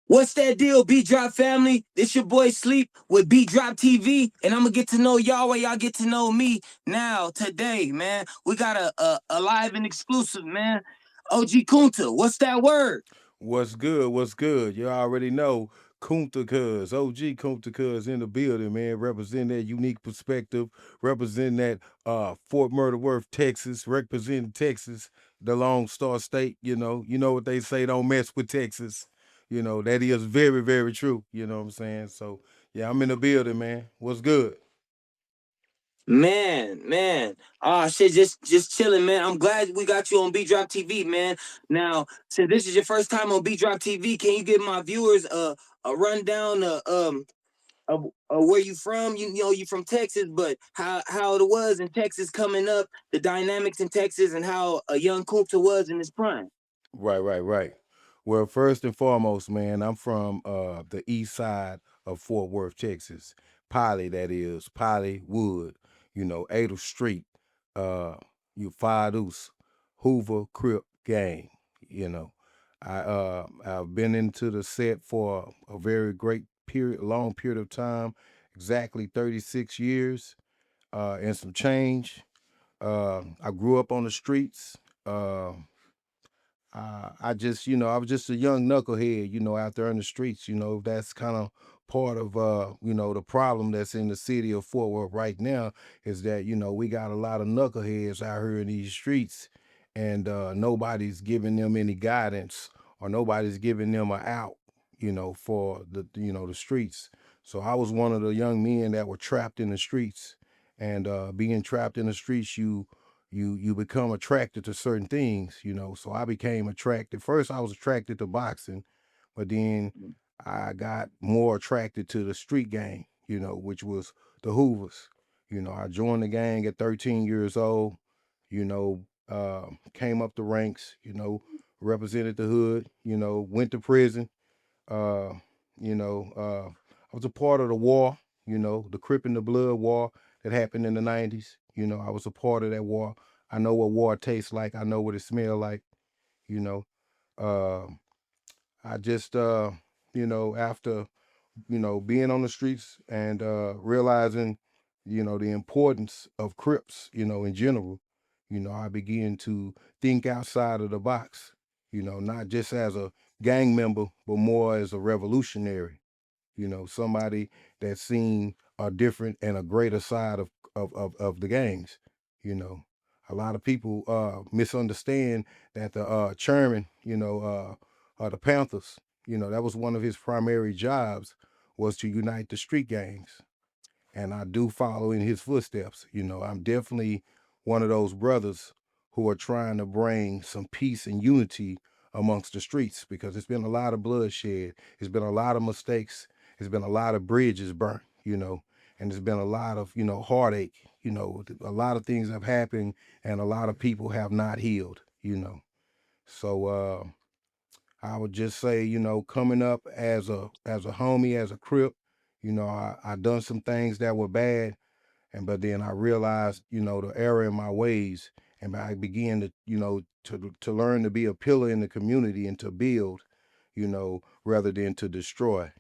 What's that deal, B Drop family? This your boy Sleep with B Drop TV, and I'm gonna get to know y'all while y'all get to know me. Now, today, man, we got a live and exclusive, man. OG Kunta, what's that word? What's good? What's good? You already know Kunta Cuz, OG Kunta Cuz in the building, man. Representing that unique perspective, representing that Fort Murder Worth, Texas, representing Texas, the Lone Star State. You know what they say, don't mess with Texas. That is very, very true. You know what I'm saying? So yeah, I'm in the building, man. What's good? Man. Shit, just chilling, man. I'm glad we got you on B Drop TV, man. Now, since this is your first time on B Drop TV, can you give my viewers a rundown of where you from? You know you from Texas, but how it was in Texas coming up, the dynamics in Texas, and how a young Kunta was in his prime. Right. Well, first and foremost, man, I'm from the east side of Fort Worth, Texas. Piley, that is, Piley Wood, 8th Street, uh, you Five Deuce, Hoover, Crip, Gang, you know. I've been into the set for a very great period, long period of time, exactly 36 years, and some change. I grew up on the streets. I just, I was just a young knucklehead, out there in the streets. That's kind of part of, the problem that's in the city of Fort Worth right now is that, we got a lot of knuckleheads out here in these streets and nobody's giving them any guidance or nobody's giving them a out, for the streets. So I was one of the young men that were trapped in the streets and being trapped in the streets, you become attracted to certain things, So I became attracted. First, I was attracted to boxing, but then I got more attracted to the street gang, which was the Hoovers. I joined the gang at 13 years old. Came up the ranks. Represented the hood. Went to prison. Uh, I was a part of the war. The Crip and the Blood War that happened in the 90s. I was a part of that war. I know what war tastes like. I know what it smells like. You know, uh, I just, after, being on the streets and realizing, the importance of Crips, in general, I began to think outside of the box, not just as a gang member, but more as a revolutionary, somebody that's seen a different and a greater side of the gangs, you know. A lot of people misunderstand that the chairman, the Panthers, that was one of his primary jobs was to unite the street gangs. And I do follow in his footsteps. I'm definitely one of those brothers who are trying to bring some peace and unity amongst the streets because it's been a lot of bloodshed. It's been a lot of mistakes. It's been a lot of bridges burnt, and there's been a lot of, heartache, a lot of things have happened and a lot of people have not healed. So I would just say, coming up as a homie, as a crip, I done some things that were bad, and but then I realized, the error in my ways, and I began to, to learn to be a pillar in the community and to build, rather than to destroy.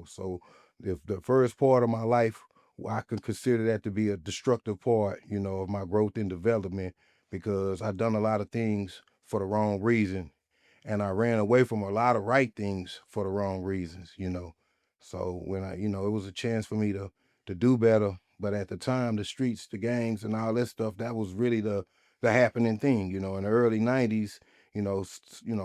So if the first part of my life, I could consider that to be a destructive part, of my growth and development because I done a lot of things for the wrong reason and I ran away from a lot of right things for the wrong reasons. So when it was a chance for me to do better, but at the time, the streets, the gangs, and all that stuff, that was really the happening thing. In the early '90s,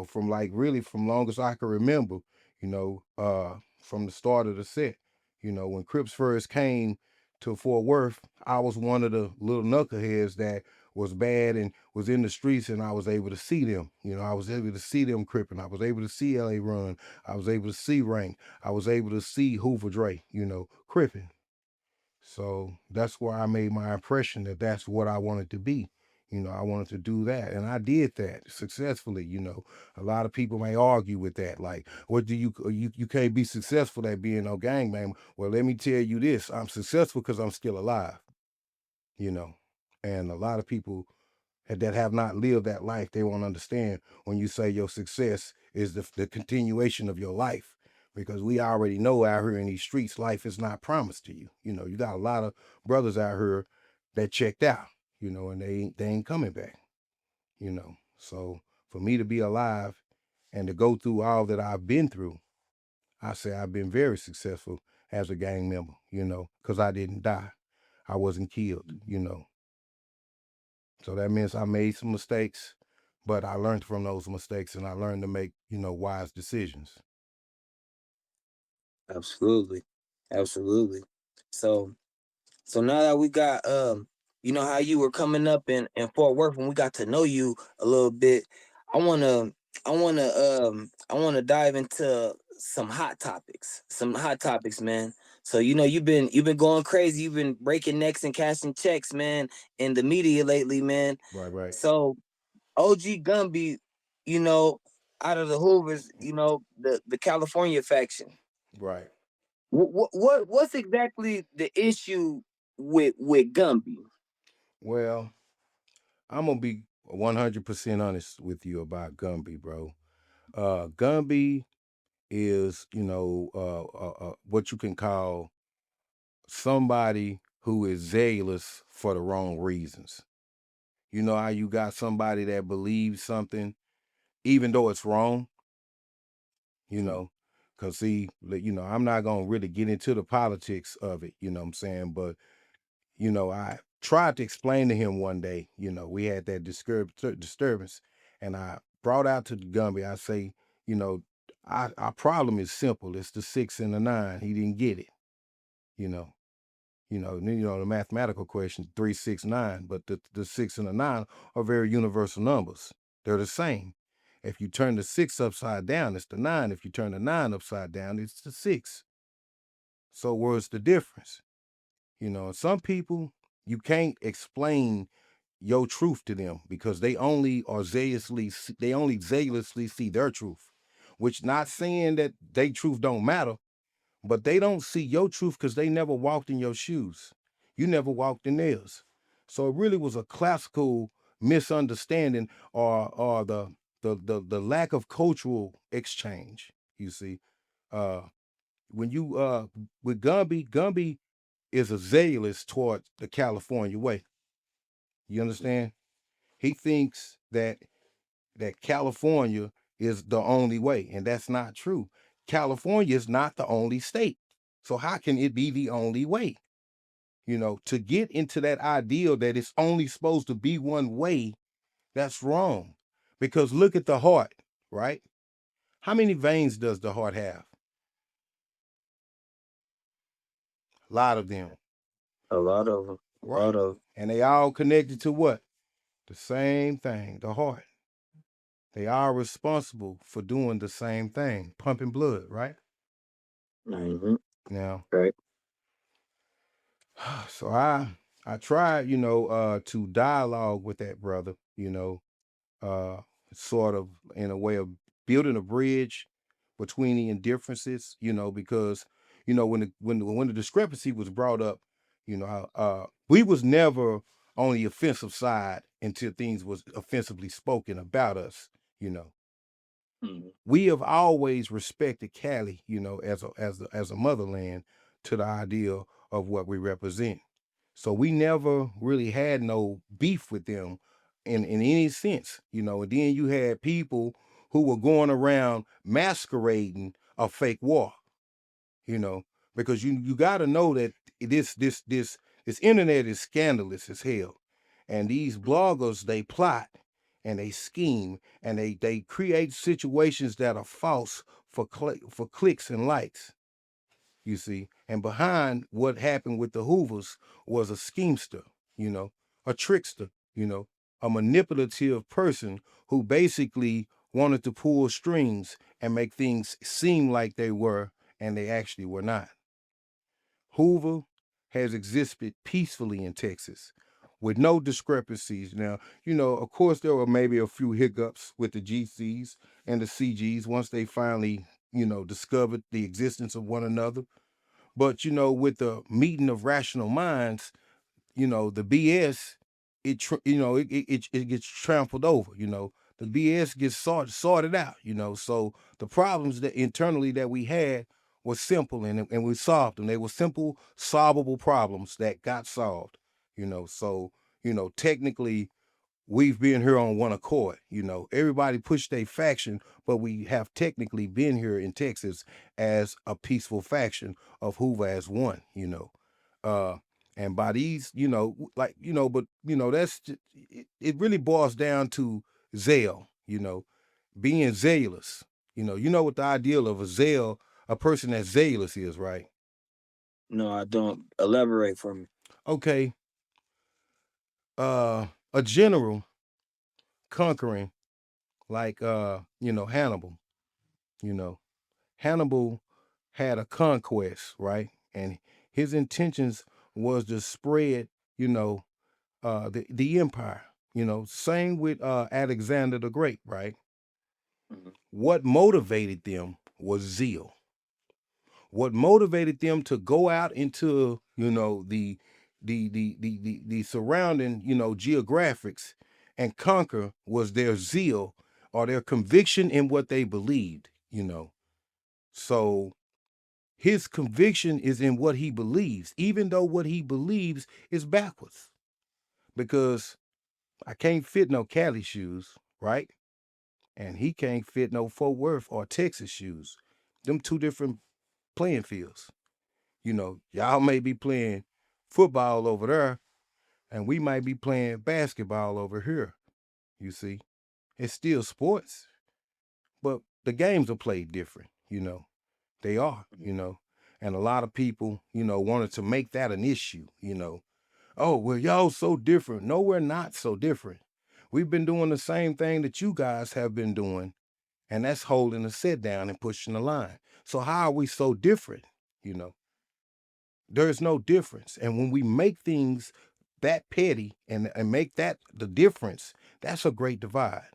from like really from long as I can remember, from the start of the set, when Crips first came to Fort Worth, I was one of the little knuckleheads that was bad and was in the streets and I was able to see them. I was able to see them cripping. I was able to see LA Run. I was able to see Rank. I was able to see Hoover Dre, cripping. So that's where I made my impression that that's what I wanted to be. I wanted to do that. And I did that successfully. A lot of people may argue with that. Like, what do you can't be successful at being no gangbanger. Well, let me tell you this. I'm successful because I'm still alive, you know. And a lot of people that have not lived that life, they won't understand when you say your success is the continuation of your life. because we already know out here in these streets, life is not promised to you. You got a lot of brothers out here that checked out, and they ain't coming back. So for me to be alive and to go through all that I've been through, I say I've been very successful as a gang member, because I didn't die. I wasn't killed. So that means I made some mistakes, but I learned from those mistakes and I learned to make, wise decisions. Absolutely. Absolutely. So so now that we got you know how you were coming up in Fort Worth and we got to know you a little bit, I wanna I wanna dive into some hot topics. Some hot topics, man. So you know you've been going crazy, you've been breaking necks and cashing checks, man, in the media lately, man. Right, right, So OG Gumby, you know, out of the Hoovers, you know, the California faction. right. What's exactly the issue with Gumby? Well, I'm gonna be 100% honest with you about Gumby, bro. Gumby is, what you can call somebody who is zealous for the wrong reasons. You know how you got somebody that believes something even though it's wrong, you know? Cause see, I'm not gonna really get into the politics of it, you know what I'm saying? But, I tried to explain to him one day, we had that disturbance, and I brought out to the Gumby, I say, you know, our problem is simple. It's the 6 and the 9. He didn't get it, you know. The mathematical question, 3, 6, 9, but the 6 and the 9 are very universal numbers. They're the same. If you turn the 6 upside down, it's the 9. If you turn the 9 upside down, it's the 6. So where's the difference? Some people, you can't explain your truth to them because they only zealously see their truth, which not saying that they truth don't matter, but they don't see your truth because they never walked in your shoes. You never walked in theirs. So it really was a classical misunderstanding, or the lack of cultural exchange. You see, uh, when you with Gumby is a zealous toward the California way. You understand? He thinks that California is the only way, and that's not true. California is not the only state. So how can it be the only way? To get into that ideal that it's only supposed to be one way, that's wrong. Because look at the heart, right? How many veins does the heart have? A lot of them, A lot of them. A right? lot of And they all connected to what? The same thing, the heart. They are responsible for doing the same thing, pumping blood, right? hmm Now, right. so I tried, to dialogue with that brother, uh, sort of in a way of building a bridge between the indifferences, because when the discrepancy was brought up, we was never on the offensive side until things was offensively spoken about us, you know. Mhm. We have always respected Cali, as a motherland to the idea of what we represent. So we never really had no beef with them in any sense, And then you had people who were going around masquerading a fake war, you know, because you got to know that this internet is scandalous as hell, and these bloggers, they plot and they scheme and they create situations that are false for clicks and likes. You see, and behind what happened with the Hoovers was a schemester, you know, a trickster, a manipulative person who basically wanted to pull strings and make things seem like they were and they actually were not. Hoover has existed peacefully in Texas with no discrepancies. Now, of course, there were maybe a few hiccups with the GCs and the CGs once they finally, discovered the existence of one another. But, with the meeting of rational minds, the BS, it gets trampled over. the BS gets sorted out, you know. So the problems that internally that we had were simple, and we solved them. They were simple, solvable problems that got solved, you know. So, you know, technically we've been here on one accord. You know, everybody pushed a faction, but we have technically been here in Texas as a peaceful faction of Hoover as one. You know, uh, and by these, you know, like you know, but you know, it really boils down to zeal. You know, being zealous. You know what the ideal of a person that's zealous is, right? No, I don't. Elaborate for me. Okay, a general conquering like you know, Hannibal. You know, Hannibal had a conquest, right? And his intentions was to spread, you know, the empire. You know, same with Alexander the Great, right? Mhm. What motivated them was zeal. What motivated them to go out into, you know, the surrounding, you know, geographics and conquer was their zeal or their conviction in what they believed, you know. So his conviction is in what he believes, even though what he believes is backwards. Because I can't fit no Cali shoes, right? And he can't fit no Fort Worth or Texas shoes. Them two different playing fields. You know, y'all may be playing football over there, and we might be playing basketball over here. You see, it's still sports, but the games are played different. You know, they are. Mhm. You know, and a lot of people, you know, wanted to make that an issue. You know, oh well, y'all so different. No, we're not so different. We've been doing the same thing that you guys have been doing, and that's holding the set down and pushing the line. So how are we so different? You know, there's no difference. And when we make things that petty and make that the difference, that's a great divide.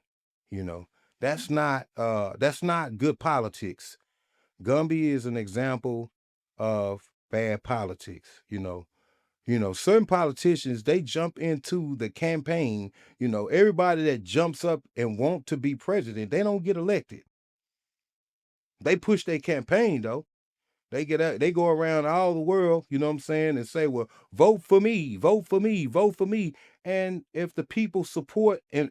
You know, that's not good politics. Gumby is an example of bad politics. You know, certain politicians they jump into the campaign. You know, everybody that jumps up and want to be president, they don't get elected. They push their campaign though. They get out, they go around all the world, you know what I'm saying, and say, well, vote for me, vote for me, vote for me. And if the people support and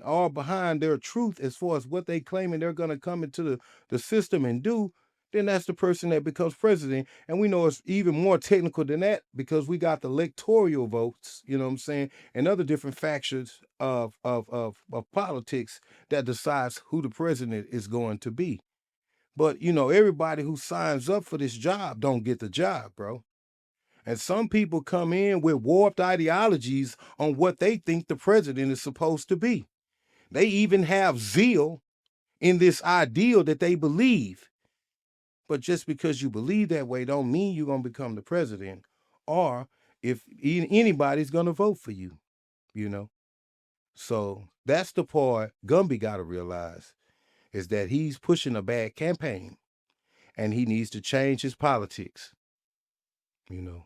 are behind their truth as far as what they claiming they're gonna come into the system and do, then that's the person that becomes president. And we know it's even more technical than that because we got the electoral votes, you know what I'm saying, and other different factions of politics that decides who the president is going to be. But you know, everybody who signs up for this job don't get the job, bro. And some people come in with warped ideologies on what they think the president is supposed to be. They even have zeal in this ideal that they believe. But just because you believe that way don't mean you're gonna become the president or if anybody's gonna vote for you, you know. So that's the part Gumby gotta realize is that he's pushing a bad campaign and he needs to change his politics, you know.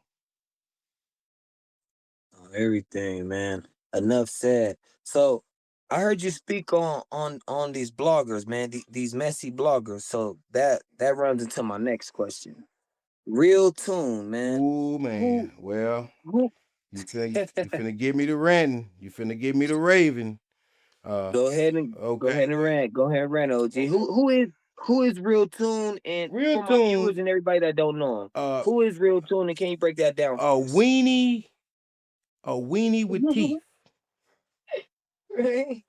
Everything, man. Enough said. So I heard you speak on these bloggers, man. These messy bloggers. So that runs into my next question. Real tune, man. Ooh Who man. Well, who? you finna give me the ranting. You finna give me the raving. Uh Go okay. ahead and rant. Go ahead and rant, OG. Who is Real Tune? And Real for my tune, viewers and everybody that don't know him, uh who is Real Tune? And can you break that down a for us? weenie, a weenie with teeth. Right?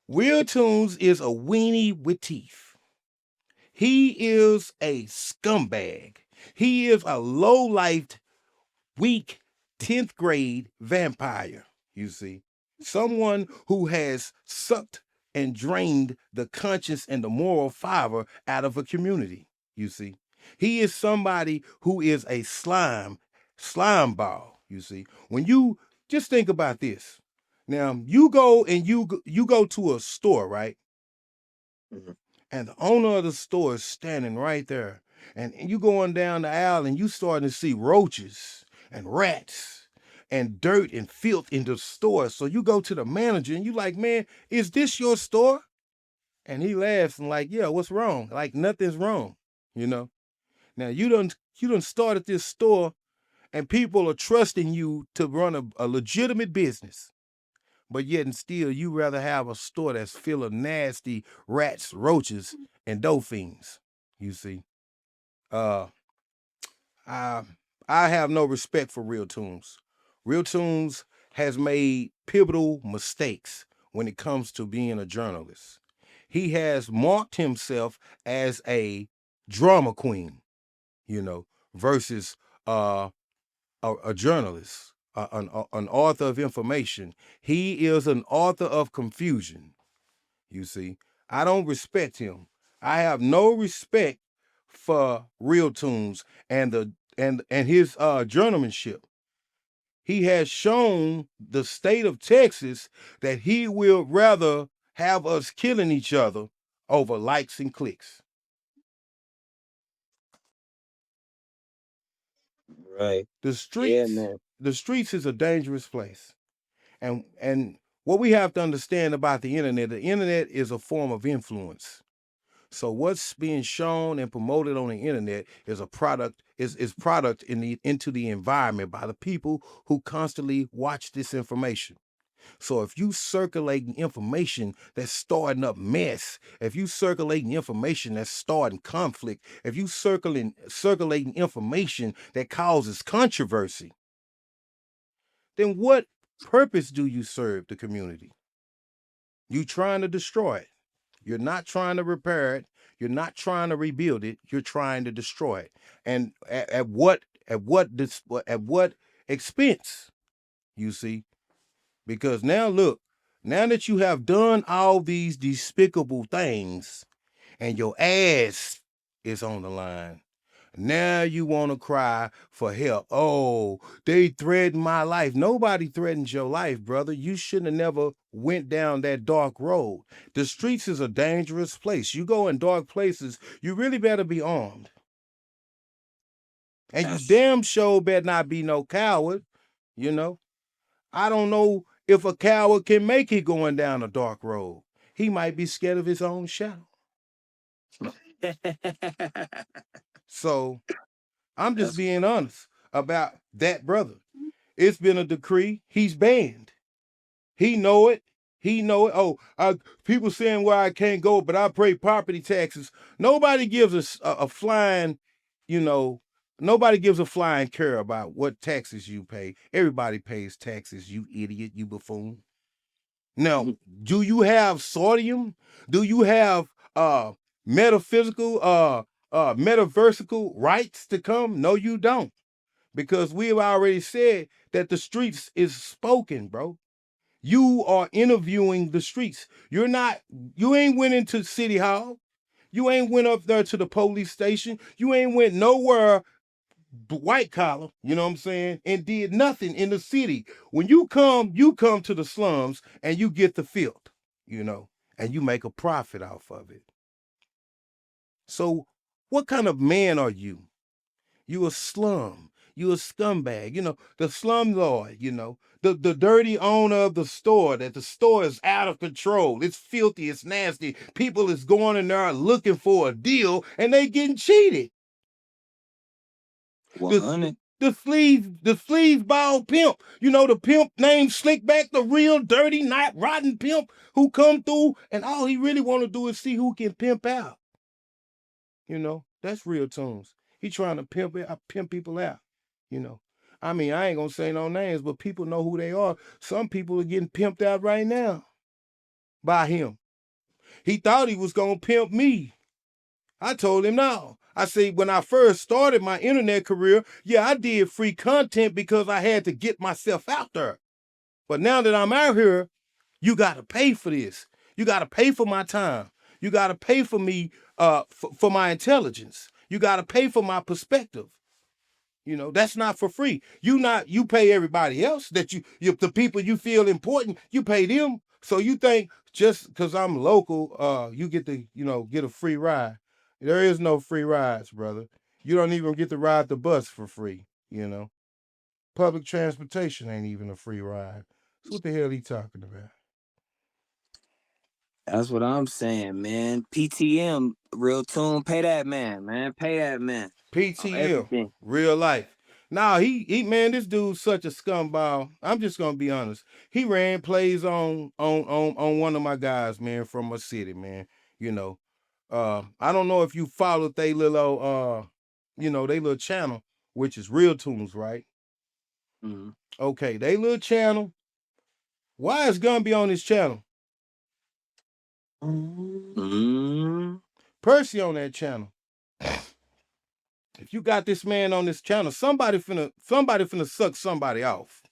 Real Tunes is a weenie with teeth. He is a scumbag. He is a low-lifed, weak 10th grade vampire, you see. Someone who has sucked and drained the conscience and the moral fiber out of a community, you see. He is somebody who is a slime ball, you see. When you just think about this. Now, you go and you go to a store, right? Mhm. And the owner of the store is standing right there. And you going down the aisle and you starting to see roaches and rats and dirt and filth in the store. So you go to the manager and you like, man, is this your store? And he laughs and like, yeah, what's wrong? Like nothing's wrong, you know. Now you done started this store and people are trusting you to run a legitimate business. But yet and still you rather have a store that's full of nasty rats, roaches, and dolphins. You see. Uh I I have no respect for Real Tunes. Real Tunes has made pivotal mistakes when it comes to being a journalist. He has marked himself as a drama queen, you know, versus a journalist, an author of information. He is an author of confusion. You see, I don't respect him. I have no respect for Real Tunes and his journalmanship. He has shown the state of Texas that he will rather have us killing each other over likes and clicks. Right. The Yeah, streets, man. the streets is a dangerous place. And what we have to understand about the internet is a form of influence. So what's being shown and promoted on the internet is a product is product into the environment by the people who constantly watch this information. So if you circulating information that's starting up mess, if you circulating information that's starting conflict, if you circulating information that causes controversy, then what purpose do you serve the community? You trying to destroy it. You're not trying to repair it. You're not trying to rebuild it. You're trying to destroy it. And at what expense? You see, because now look, now that you have done all these despicable things, and your ass is on the line. Now you want to cry for help. Oh, they threatened my life. Nobody threatened your life, brother. You shouldn't have never went down that dark road. The streets is a dangerous place. You go in dark places, you really better be armed. And you That's damn sure better not be no coward, you know. I don't know if a coward can make it going down a dark road. He might be scared of his own shadow. So I'm just that's being honest about that brother. It's been a decree. He's banned. He know it. He know it. Oh, people saying where I can't go, but I pay property taxes. Nobody gives us a flying, you know, nobody gives a flying care about what taxes you pay. Everybody pays taxes, you idiot, you buffoon. Now, do you have sodium? Do you have metaphysical, metaversical rights to come? No, you don't. Because we've already said that the streets is spoken, bro. You are interviewing the streets. You ain't went into City Hall. You ain't went up there to the police station. You ain't went nowhere white collar, you know what I'm saying, and did nothing in the city. When you come to the slums and you get the filth, you know, and you make a profit off of it. So what kind of man are you? You a slum. You a scumbag. You know, the slumlord, you know, the dirty owner of the store, that the store is out of control. It's filthy, it's nasty. People is going in there looking for a deal and they getting cheated. The 100. the sleazeball pimp. You know, the pimp named Slickback, the real dirty, not rotten pimp who come through and all he really want to do is see who can pimp out. You know, that's Real Tunes. He trying to pimp people out. You know, I mean, I ain't gonna say no names, but people know who they are. Some people are getting pimped out right now by him. He thought he was gonna pimp me. I told him no. I said, when I first started my internet career, yeah, I did free content because I had to get myself out there. But now that I'm out here, you got to pay for this. You got to pay for my time. You got to pay for me for my intelligence. You got to pay for my perspective. You know, that's not for free. You pay everybody else that the people you feel important, you pay them. So you think just because I'm local, you get to, get a free ride. There is no free rides, brother. You don't even get to ride the bus for free, you know. Public transportation ain't even a free ride. So what the hell he talking about? That's what I'm saying, man. PTM, real tune. Pay that man. Pay that man. On PTM, everything. real life. Nah, he man, this dude's such a scumbag. I'm just gonna be honest. He ran plays on one of my guys, man, from my city, man. You know, I don't know if you followed they little they little channel, which is Real Tunes, right? Mhm. Okay, they little channel. Why is Gumby on this channel? Mhm. Percy on that channel. If you got this man on this channel, somebody finna suck somebody off.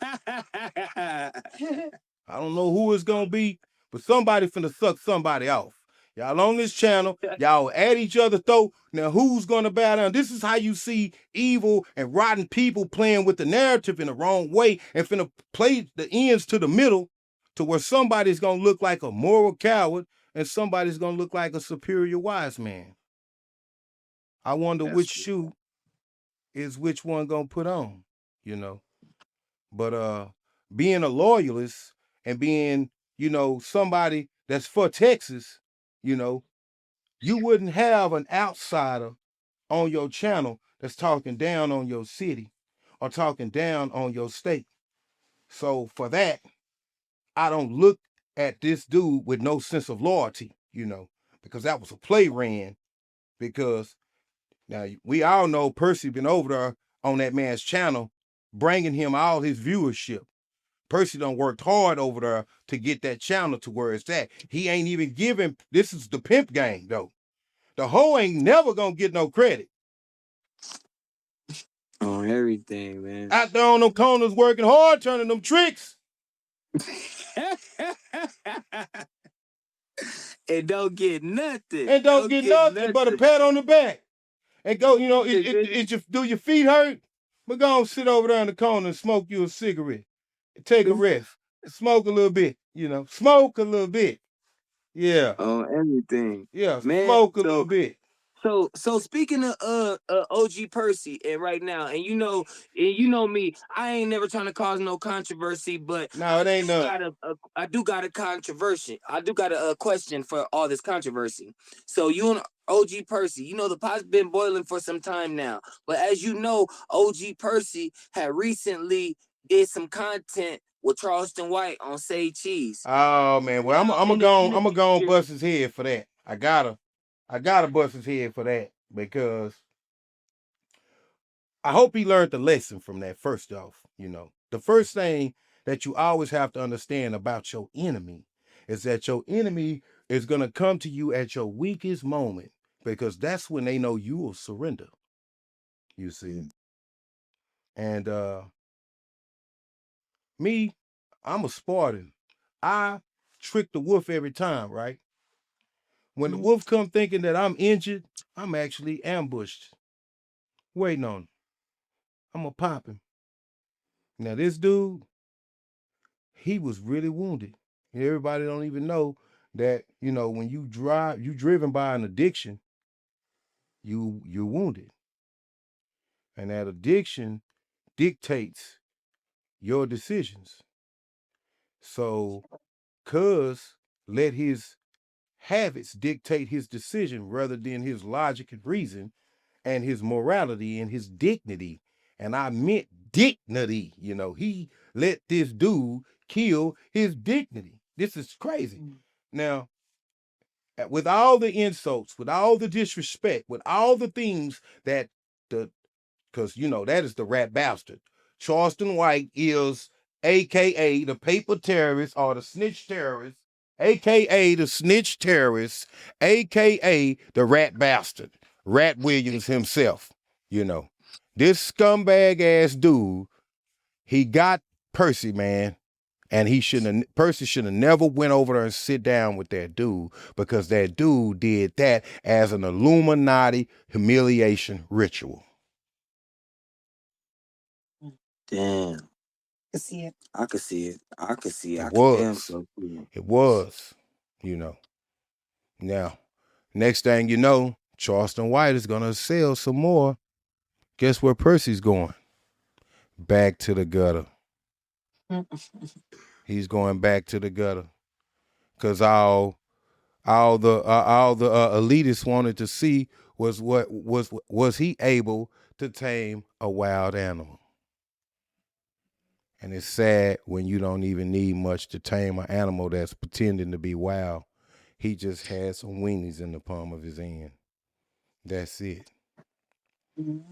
I don't know who it's gonna be, but somebody finna suck somebody off. Y'all on this channel, y'all at each other throat. Now who's gonna bow down? This is how you see evil and rotten people playing with the narrative in the wrong way and finna play the ends to the middle to where somebody's gonna look like a moral coward and somebody's gonna look like a superior wise man. I wonder That's which shoe is which one gonna put on, you know. But being a loyalist and being, somebody that's for Texas, you wouldn't have an outsider on your channel that's talking down on your city or talking down on your state. So for that, I don't look at this dude with no sense of loyalty, because that was a play ran. Because now we all know Percy been over there on that man's channel, bringing him all his viewership. Percy done worked hard over there to get that channel to where it's at. He ain't even giving. This is the pimp game though. The hoe ain't never gonna get no credit. on everything, man. Out there on them corners working hard, turning them tricks. And don't get nothing. And don't get nothing but a pat on the back. And go, do your feet hurt? But go and sit over there in the corner and smoke you a cigarette. Take a rest. Smoke a little bit, Smoke a little bit. Yeah. On everything. Yeah, Man, smoke a little bit. So speaking of OG Percy and right now, and you know me, I ain't never trying to cause no controversy, but No, it ain't none. I do got a controversy. I do got a question for all this controversy. So you and OG Percy, the pot's been boiling for some time now, but as you know, OG Percy had recently did some content with Charleston White on Say Cheese. Oh man, well I'm gonna go and bust his head for that. I gotta bust his head for that because I hope he learned the lesson from that. First off, the first thing that you always have to understand about your enemy is that your enemy is gonna come to you at your weakest moment because that's when they know you will surrender. You see, and me, I'm a Spartan. I trick the wolf every time, right? When the wolf come thinking that I'm injured, I'm actually ambushed, waiting on him. I'm gonna pop him. Now this dude, he was really wounded. Everybody don't even know that, when you driven by an addiction, you're wounded. And that addiction dictates your decisions. So cuz let his habits dictate his decision rather than his logic and reason and his morality and his dignity. And I meant dignity. He let this dude kill his dignity. This is crazy. Now, with all the insults, with all the disrespect, with all the things that because that is the rat bastard. Charleston White is AKA the paper terrorist or the snitch terrorist, AKA the snitch terrorist, AKA the rat bastard, Rat Williams himself. This scumbag ass dude, he got Percy, man. And Percy should have never went over there and sit down with that dude because that dude did that as an Illuminati humiliation ritual. Damn. I can see it. I can see it. I can see it. It I can damn was. so see it. It was. Now, next thing you know, Charleston White is gonna sell some more. Guess where Percy's going? back to the gutter. He's going back to the gutter because all the elitists wanted to see was what was he able to tame a wild animal. And it's sad when you don't even need much to tame an animal that's pretending to be wild. He just had some weenies in the palm of his hand. That's it. And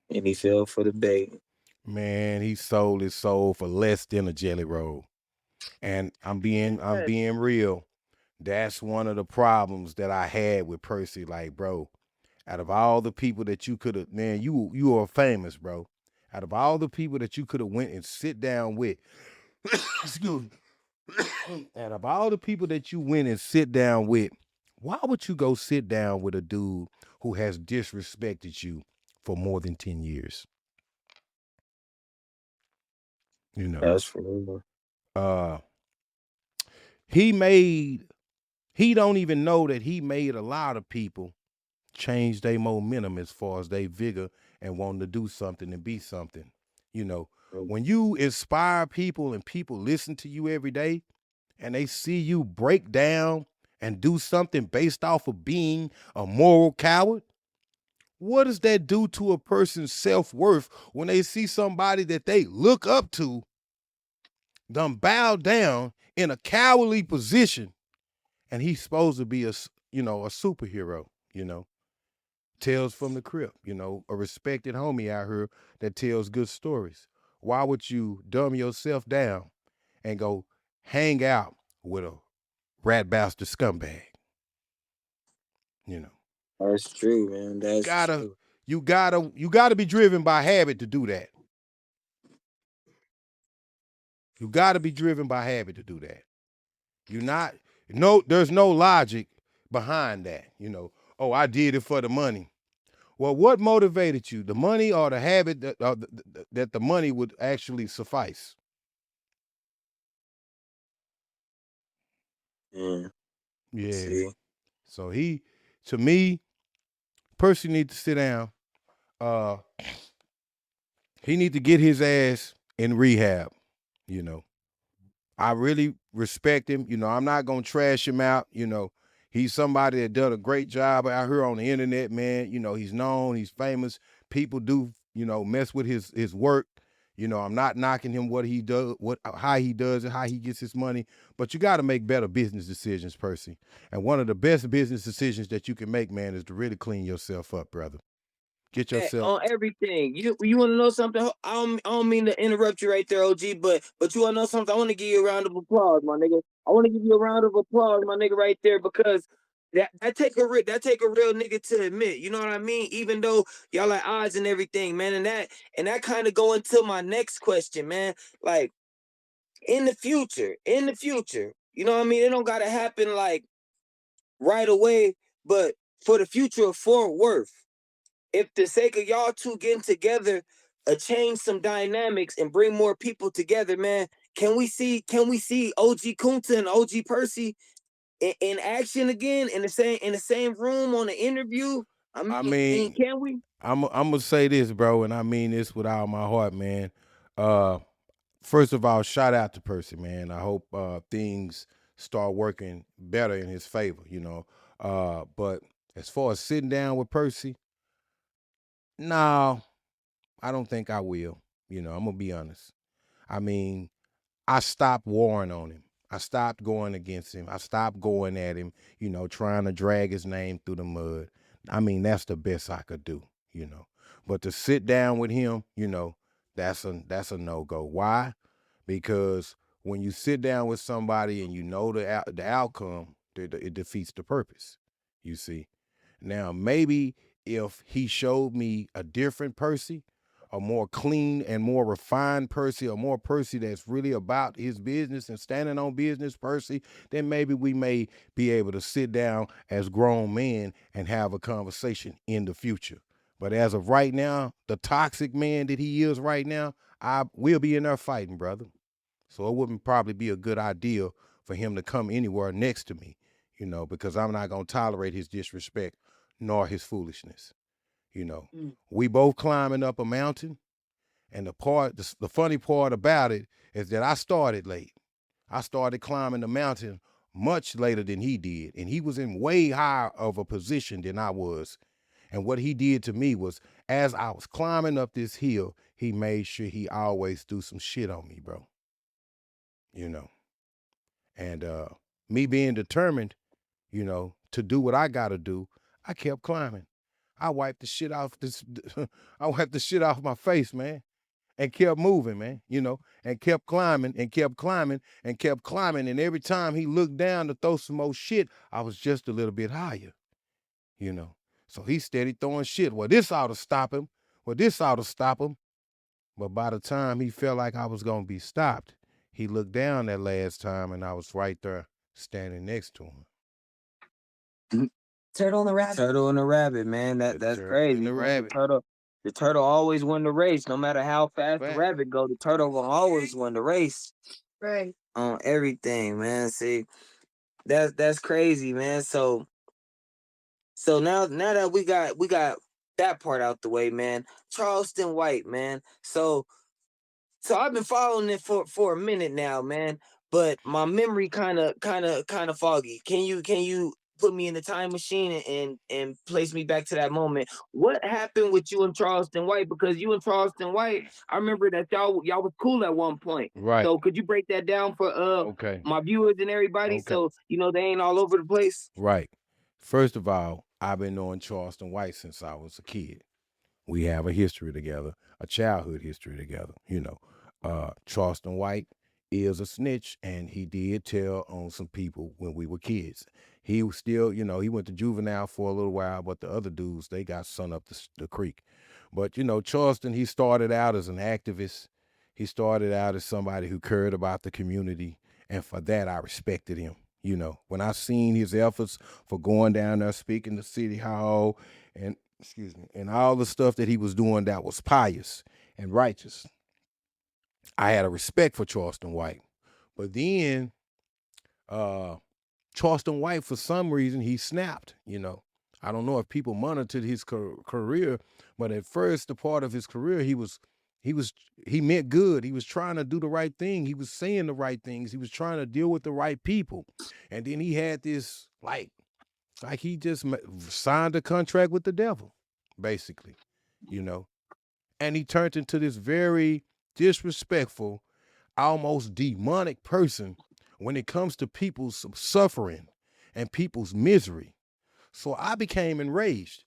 he fell for the bait. Man, he sold his soul for less than a jelly roll. And I'm being real. That's one of the problems that I had with Percy. Like, bro, out of all the people that you could have, man, you are famous, bro. Out of all the people that you could have went and sit down with, excuse me. Out of all the people that you went and sit down with, why would you go sit down with a dude who has disrespected you for more than 10 years? You know. That's for real. Uh he don't even know that he made a lot of people change their momentum as far as their vigor and wanting to do something and be something. You know, when you inspire people and people listen to you every day and they see you break down and do something based off of being a moral coward, what does that do to a person's self-worth when they see somebody that they look up to done bow down in a cowardly position and he's supposed to be a superhero, Tales from the Crypt, a respected homie out here that tells good stories. Why would you dumb yourself down and go hang out with a rat bastard scumbag? You know, That's true, man. you That's gotta, true. you gotta be driven by habit to do that. You gotta be driven by habit to do that. You're not, no, there's no logic behind that. Oh, I did it for the money. Well, what motivated you? The money or the habit that the money would actually suffice? Yeah. Yeah. See. So to me, Percy need to sit down. Uh, he need to get his ass in rehab. You know, I really respect him. I'm not gonna trash him out. He's somebody that done a great job out here on the internet, man. He's known, he's famous. People do, mess with his work. I'm not knocking him what he does, how he does it, how he gets his money. But you got to make better business decisions, Percy. And one of the best business decisions that you can make, man, is to really clean yourself up, brother. Get yourself. On everything. You want to know something? I don't mean to interrupt you right there, OG, but you want to know something? I want to give you a round of applause, my nigga. I want to give you a round of applause, my nigga, right there, because that take a real nigga to admit. You know what I mean? Even though y'all like odds and everything, man, and that kind of go into my next question, man. Like in the future, you know what I mean? It don't gotta happen like right away, but for the future of Fort Worth, if the sake of y'all two getting together, change some dynamics and bring more people together, man. Can we see OG Kunta and OG Percy in action again in the same room on the interview? I I mean, mean, can we? I'm gonna say this, bro, and I mean this with all my heart, man. Uh, First of all, shout out to Percy, man. I hope things start working better in his favor. But as far as sitting down with Percy, no, I don't think I will. I'm gonna be honest. I mean, I stopped warring on him. I stopped going against him. I stopped going at him, trying to drag his name through the mud. I mean, that's the best I could do. But to sit down with him, that's a no-go. Why? Because when you sit down with somebody and you know the outcome, it defeats the purpose. You see. Now, maybe if he showed me a different Percy, a more clean and more refined Percy, a more Percy that's really about his business and standing on business Percy, then maybe we may be able to sit down as grown men and have a conversation in the future. But as of right now, the toxic man that he is right now, I will be in there fighting, brother. So it wouldn't probably be a good idea for him to come anywhere next to me, because I'm not going to tolerate his disrespect nor his foolishness. Mm. We both climbing up a mountain, And the funny part about it is that I started late. I started climbing the mountain much later than he did, and he was in way higher of a position than I was. And what he did to me was, as I was climbing up this hill, he made sure he always threw some shit on me, bro. You know, and me being determined, to do what I gotta do, I kept climbing. I wiped the shit off this. I wiped the shit off my face, man, and kept moving, man. And kept climbing and kept climbing and kept climbing. And every time he looked down to throw some more shit, I was just a little bit higher. You know. So he steady throwing shit. Well, this ought to stop him. Well, this ought to stop him. But by the time he felt like I was gonna be stopped, he looked down that last time, and I was right there standing next to him. Turtle and the rabbit. Turtle and the rabbit, man. That's turtle crazy, and the man. rabbit. The turtle always win the race, no matter how fast the Fact. rabbit go. The turtle will always win the race Right. on everything, man. See, that's crazy, man. So now that we got that part out the way, man. Charleston White, man. So I've been following it for a minute now, man. But my memory kind of foggy. Can you put me in the time machine and place me back to that moment? What happened with you and Charleston White? Because you and Charleston White, I remember that y'all was cool at one point. Right. So could you break that down for Okay. my viewers and everybody, Okay. so they ain't all over the place? Right. First of all, I've been knowing Charleston White since I was a kid. We have a history together, a childhood history together. Charleston White is a snitch, and he did tell on some people when we were kids. He was still, he went to juvenile for a little while, but the other dudes, they got sent up the creek. But, Charleston, he started out as an activist. He started out as somebody who cared about the community, and for that, I respected him. When I seen his efforts for going down there, speaking to City Hall, and and all the stuff that he was doing that was pious and righteous, I had a respect for Charleston White. But then Charleston White, for some reason, he snapped. I don't know if people monitored his career, but at first, the part of his career, he meant good. He was trying to do the right thing. He was saying the right things. He was trying to deal with the right people. And then he had this like he just signed a contract with the devil, basically, and he turned into this very disrespectful, almost demonic person when it comes to people's suffering and people's misery. So I became enraged.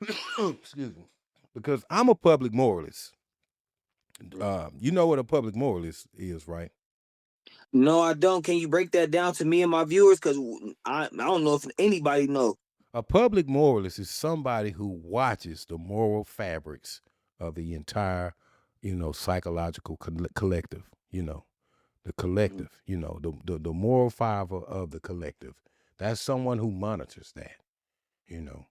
Excuse me. Because I'm a public moralist. You know what a public moralist is, right? No, I don't. Can you break that down to me and my viewers? Because I don't know if anybody know. A public moralist is somebody who watches the moral fabrics of the entire, psychological collective, the collective, the moral fiber of the collective. That's someone who monitors that, you know.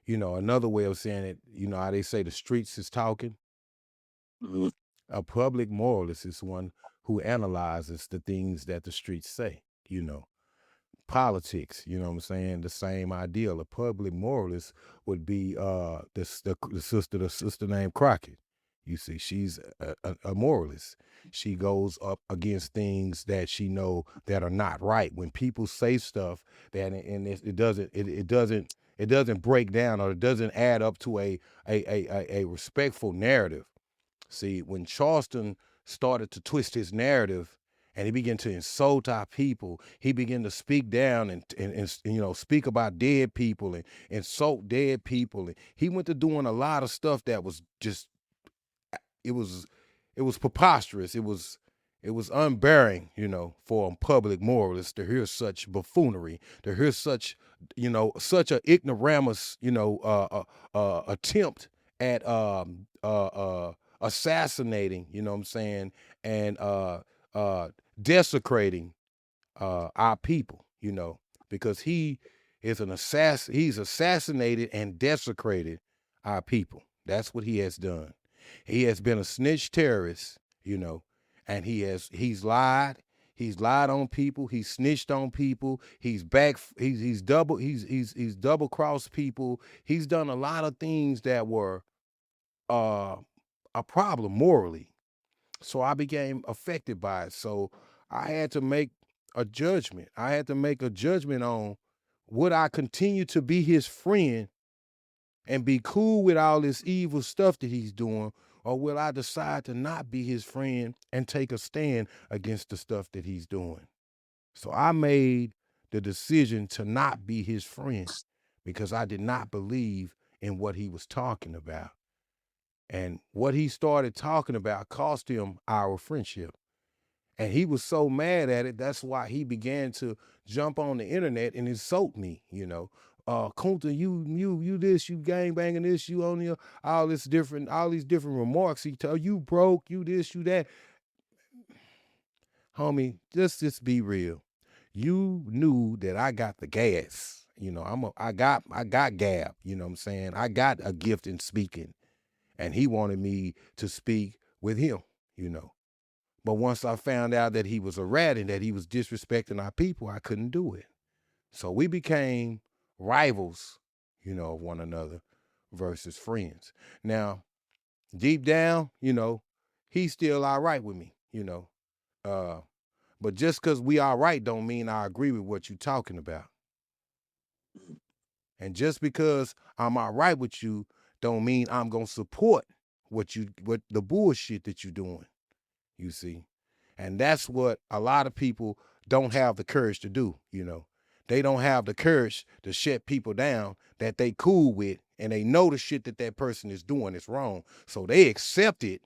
Another way of saying it, how they say the streets is talking. Mhm. A public moralist is one who analyzes the things that the streets say, politics, you know what I'm saying? The same ideal. A public moralist would be the sister named Crockett. You see, she's a moralist. She goes up against things that she know that are not right. When people say stuff that and it doesn't break down, or it doesn't add up to a respectful narrative. See, when Charleston started to twist his narrative and he began to insult our people, he began to speak down and speak about dead people and insult dead people. And he went to doing a lot of stuff that was just it was preposterous. It was unbearing, for a public moralist to hear such buffoonery, to hear such such a ignoramus, attempt at assassinating, you know what I'm saying, and desecrating our people, because he is an assassin. He's assassinated and desecrated our people. That's what he has done. He has been a snitch terrorist, and he's lied. He's lied on people. He's snitched on people. He's double crossed people. He's done a lot of things that were a problem morally. So I became affected by it. So I had to make a judgment. I had to make a judgment on, would I continue to be his friend and be cool with all this evil stuff that he's doing, or will I decide to not be his friend and take a stand against the stuff that he's doing? So I made the decision to not be his friend because I did not believe in what he was talking about. And what he started talking about cost him our friendship. And he was so mad at it, that's why he began to jump on the internet and insult me, Kunta, you this, you gang banging this, you on your all these different remarks. He tell you broke, you this, you that. Homie, just be real. You knew that I got the gas. I got gab, you know what I'm saying? I got a gift in speaking. And he wanted me to speak with him, you know. But once I found out that he was a rat and that he was disrespecting our people, I couldn't do it. So we became rivals, of one another versus friends. Now, deep down, he's still all right with me. Uh, but just because we all right don't mean I agree with what you're talking about. And just because I'm all right with you don't mean I'm gonna support what the bullshit that you're doing. You see. And that's what a lot of people don't have the courage to do. They don't have the courage to shut people down that they cool with, and they know the shit that person is doing is wrong. So they accept it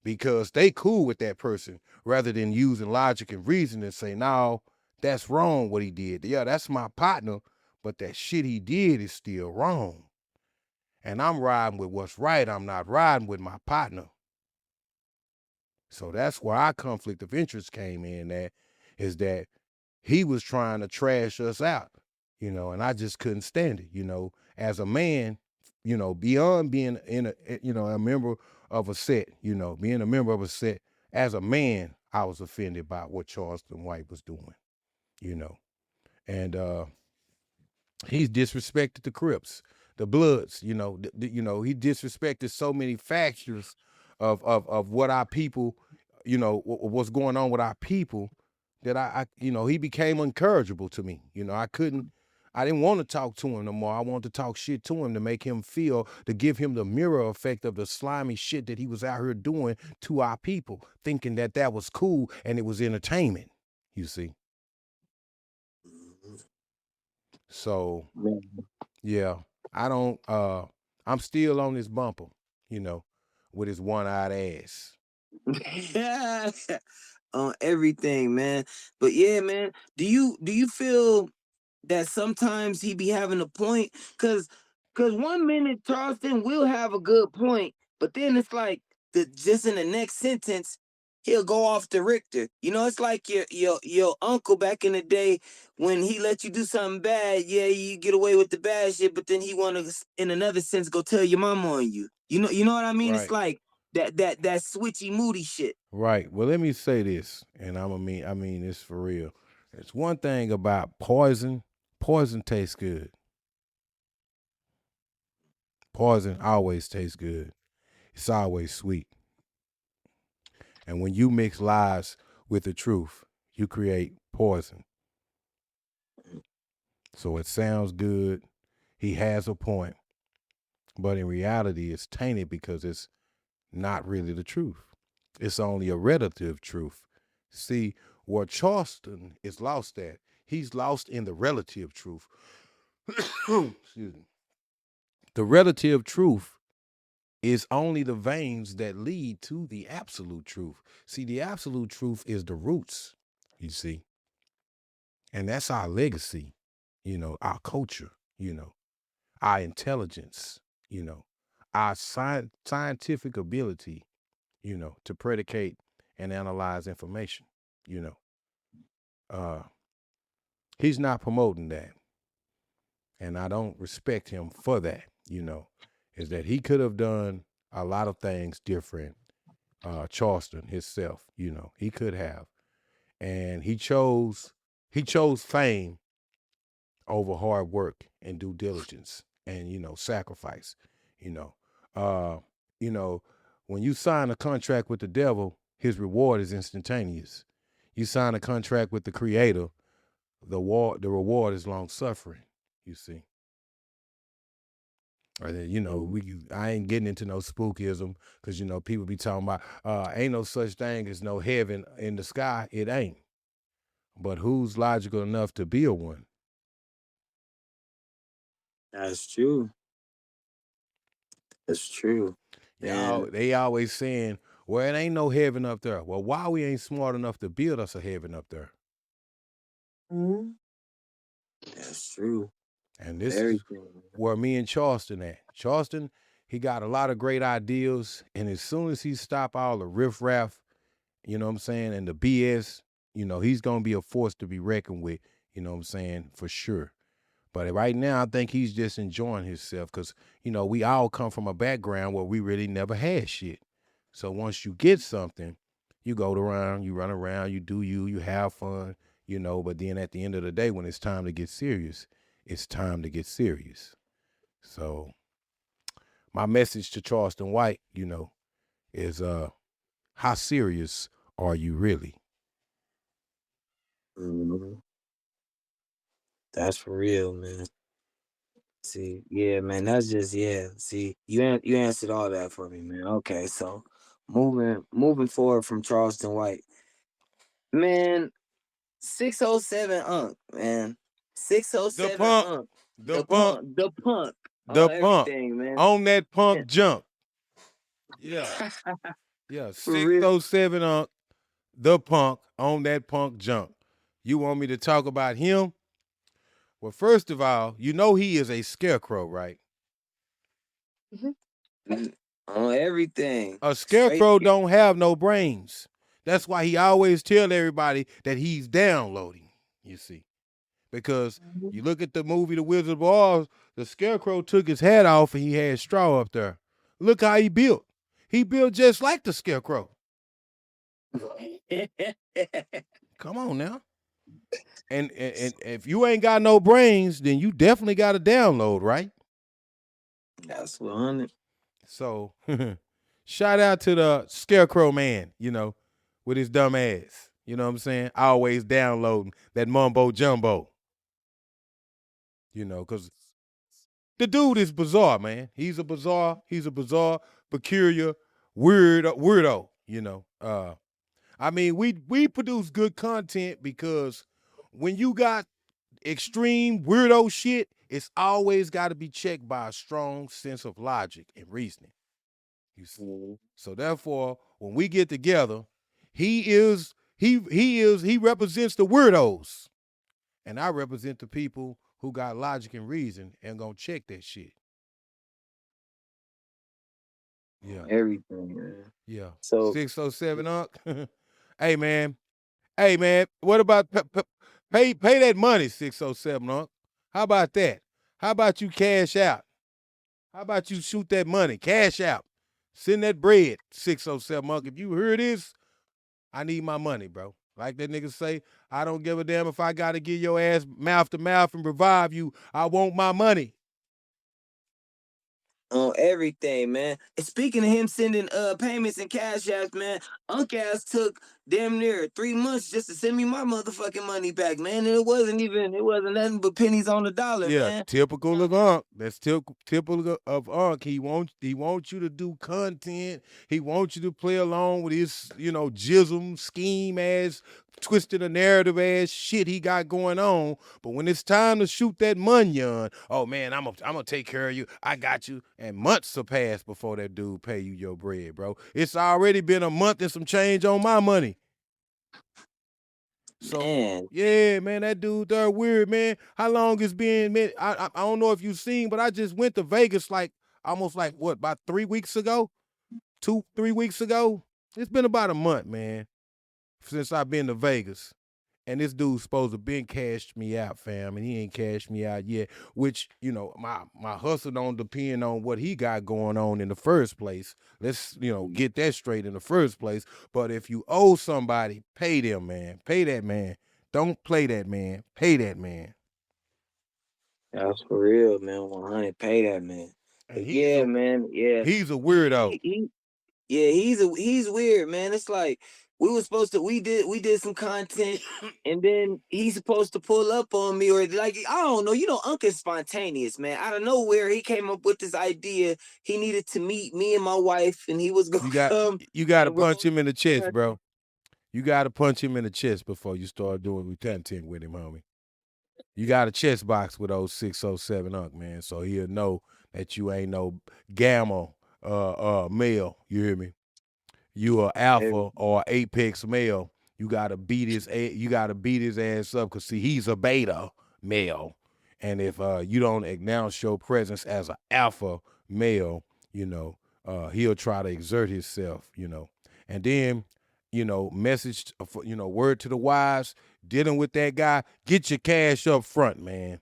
because they cool with that person rather than using logic and reason and say, no, that's wrong what he did. Yeah, that's my partner, but that shit he did is still wrong. And I'm riding with what's right. I'm not riding with my partner. So that's where our conflict of interest came in at, is that he was trying to trash us out, and I just couldn't stand it, as a man, beyond being a member of a set, being a member of a set, as a man, I was offended by what Charleston White was doing, you know. And he's disrespected the Crips, the Bloods. He disrespected so many factors of what our people, what's going on with our people, that he became uncourageable to me. I didn't want to talk to him no more. I wanted to talk shit to him to make him feel, to give him the mirror effect of the slimy shit that he was out here doing to our people, thinking that was cool and it was entertainment. You see. So yeah, I don't. I'm still on this bumper, you know, with his one-eyed ass. On everything, man. But yeah, man, do you feel that sometimes he be having a point? Cause one minute Charleston will have a good point, but then it's like just in the next sentence, he'll go off the Richter. It's like your uncle back in the day when he let you do something bad. Yeah, you get away with the bad shit, but then he wanna, in another sense, go tell your mama on you. You know what I mean? It's Right. like that switchy moody shit. Right. Well, let me say this, and I mean this for real. It's one thing about poison. Poison tastes good. Poison always tastes good. It's always sweet. And when you mix lies with the truth, you create poison. So it sounds good. He has a point, but in reality, it's tainted because it's not really the truth. It's only a relative truth. See, where Charleston is lost at, he's lost in the relative truth. Excuse me. The relative truth is only the veins that lead to the absolute truth. See, the absolute truth is the roots, you see, and that's our legacy, our culture, our intelligence, you know, our scientific ability, to predicate and analyze information, you know. Uh, he's not promoting that. And I don't respect him for that, is that he could have done a lot of things different. Charleston himself, he could have. And he chose fame over hard work and due diligence and, sacrifice, you know. Uh, you know, When you sign a contract with the devil, his reward is instantaneous. You sign a contract with the creator, the reward is long suffering, you see. Or I ain't getting into no spookism because people be talking about ain't no such thing as no heaven in the sky. It ain't. But who's logical enough to build one? That's true. That's true. Y'all, Man. they always saying, well, it ain't no heaven up there. Well, why we ain't smart enough to build us a heaven up there? Mhm. That's true. And this Very is true. where me and Charleston at. Charleston, he got a lot of great ideas, and as soon as he stop all the riffraff, you know what I'm saying, and the BS, he's gonna be a force to be reckoned with, you know what I'm saying, for sure. But right now, I think he's just enjoying himself because, we all come from a background where we really never had shit. So once you get something, you go around, you run around, you do you have fun, but then at the end of the day, when it's time to get serious, it's time to get serious. So my message to Charleston White, is how serious are you really? Mhm. That's for real, man. See, yeah, man, that's just yeah. See, you answered all that for me, man. Okay, so moving forward from Charleston White, man, 607 Unk, man, The 607 punk, Unk, the punk, the punk, the punk. everything, man. On that Yeah. punk jump. Yeah. Yeah. For real. 607 the punk on that punk jump. You want me to talk about him? Well, first of all, he is a scarecrow, right? Mhm. On everything, A straight. scarecrow don't have no brains. That's why he always tell everybody that he's downloading, you see. Because Mhm. you look at the movie The Wizard of Oz, the scarecrow took his hat off and he had straw up there. Look how he built. He built just like the scarecrow. Come on now. And if you ain't got no brains, then you definitely got to download, right? That's 100. So shout out to the scarecrow man, with his dumb ass. You know what I'm saying? Always downloading that mumbo jumbo. Because the dude is bizarre, man. He's a bizarre, peculiar, weirdo. I mean, we produce good content because when you got extreme weirdo shit, it's always got to be checked by a strong sense of logic and reasoning. You see? Mhm. So therefore, when we get together, he represents the weirdos, and I represent the people who got logic and reason and gonna check that shit. Yeah, Everything, man. yeah. So 607 Unc. Hey man, what about pay that money, 607 Unc? How about that? How about you cash out? How about you shoot that money? Cash out. Send that bread, 607 Unc. If you hear this, I need my money, bro. Like that nigga say, I don't give a damn if I gotta give your ass mouth to mouth and revive you. I want my money. on everything, man. And speaking of him sending payments and cash apps, man, Unc ass took damn near 3 months just to send me my motherfucking money back, man. And it wasn't nothing but pennies on the dollar, Yeah, man. typical of Unc. That's typical of Unc. He wants you to do content. He wants you to play along with his, jism, scheme ass, twisted a narrative ass shit he got going on. But when it's time to shoot that munyon, oh man, I'm gonna take care of you. I got you. And months will pass before that dude pay you your bread, bro. It's already been a month and some change on my money. So Man, yeah, man, that dude there weird, man. How long it's been, man? I don't know if you've seen, but I just went to Vegas like almost like what, about 3 weeks ago? 2, 3 weeks ago? It's been about a month, man, since I've been to Vegas. And this dude's supposed to been cashed me out, fam, and he ain't cashed me out yet. Which, my hustle don't depend on what he got going on in the first place. Let's, get that straight in the first place. But if you owe somebody, pay them, man. Pay that man. Don't play that man. Pay that man. that's for real, man. 100, pay that man. And But yeah, man, yeah. he's a He, weirdo. he, he Yeah, he's weird, man. It's like we did some content, and then he's supposed to pull up on me, or like I don't know. You know, Unc is spontaneous, man. Out of nowhere, he came up with this idea. He needed to meet me and my wife, and he was gonna You got come, you got to and we're punch gonna him in the do chest, content. bro. You got to punch him in the chest before you start doing content with him, homie. You got a chest box with those 607 Unc, man, so he'll know that you ain't no gamma male. You hear me? You are Hey, alpha or apex male. You gotta beat his ass up because see he's a beta male, and if you don't announce your presence as an alpha male, you know he'll try to exert himself, and then message word to the wise dealing with that guy. Get your cash up front, man.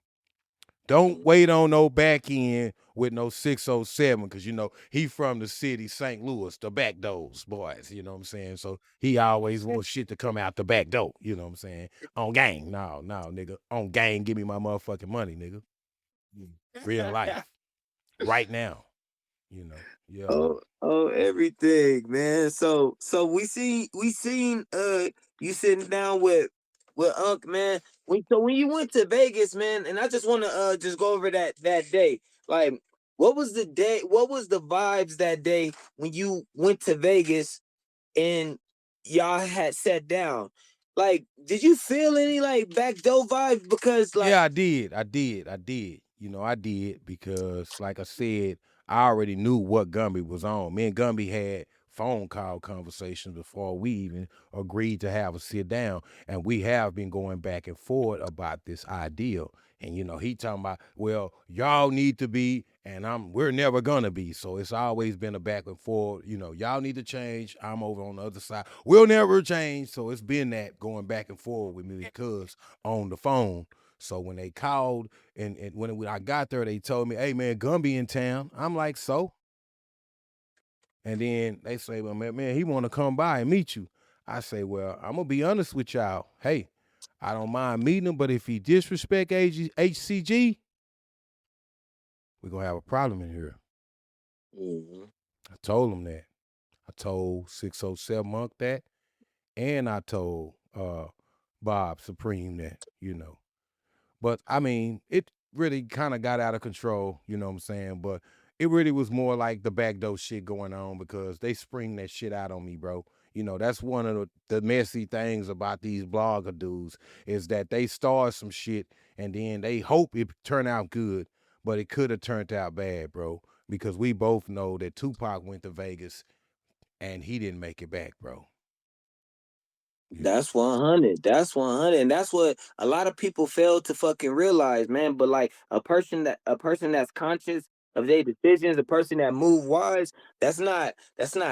Don't wait on no back end with no 607 because he from the city, St. Louis, the back doors, boys. You know what I'm saying? So he always wants shit to come out the back door. You know what I'm saying? On gang, no, nigga. On gang, give me my motherfucking money, nigga. Real life, right now. Yeah. oh, everything, man. So we seen you sitting down with Unc, man. When you went to Vegas, man, and I just want to just go over that day. Like, what was the day? What was the vibes that day when you went to Vegas and y'all had sat down? Like, did you feel any like backdoor vibes? Because like, Yeah, I did. I did. I did. I did because, like I said, I already knew what Gumby was on. Me and Gumby had phone call conversations before we even agreed to have a sit down, and we have been going back and forth about this ideal. And he talking about, well, y'all need to be, and we're never gonna be. So it's always been a back and forth. Y'all need to change. I'm over on the other side. We'll never change. So it's been that going back and forth with me because on the phone. So when they called and when I got there, they told me, "Hey man, Gumby in town." I'm like, "So?" And then they say, "Well, man, he want to come by and meet you." I say, "Well, I'm gonna be honest with y'all. Hey, I don't mind meeting him, but if he disrespect HCG, we're gonna have a problem in here." mhm. I told him that. I told 607 Monk that, and I told Bob Supreme that. But I mean, it really kind of got out of control, you know what I'm saying? But it really was more like the backdoor shit going on because they spring that shit out on me, bro. That's one of the messy things about these blogger dudes is that they start some shit and then they hope it turn out good, but it could have turned out bad, bro. Because we both know that Tupac went to Vegas and he didn't make it back, bro. You know. That's 100. That's 100. And that's what a lot of people fail to fucking realize, man. But like a person that's conscious of their decisions, a person that move wise, that's not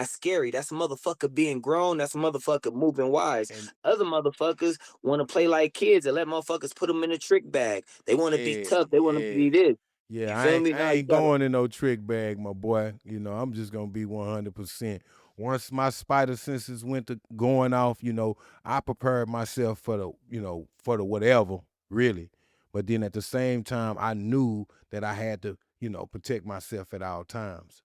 scary. That's a motherfucker being grown. That's a motherfucker moving wise. And Other motherfuckers want to play like kids and let motherfuckers put them in a trick bag. They want to be yeah, tough. They want to yeah. be this. Yeah, You I feel ain't, me? I Now you ain't gotta going in no trick bag, my boy. I'm just gonna be 100%. Once my spider senses went to going off, I prepared myself for the whatever, really. But then at the same time, I knew that I had to, protect myself at all times.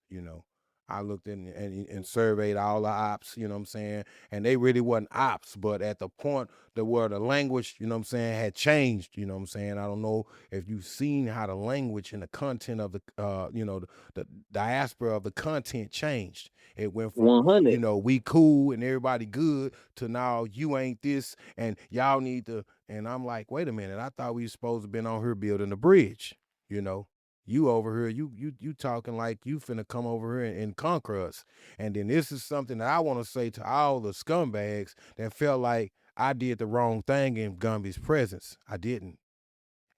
I looked in and surveyed all the ops, you know what I'm saying? And they really wasn't ops, but at the point where the language, you know what I'm saying, had changed, you know what I'm saying? I don't know if you've seen how the language and the content of the diaspora of the content changed. It went from 100. we cool and everybody good to now you ain't this and y'all need to. And I'm like, wait a minute, I thought we supposed to been on here building a bridge. you know you over here, you talking like you finna come over here and conquer us. And then this is something that I want to say to all the scumbags that felt like I did the wrong thing in Gumby's presence. I didn't.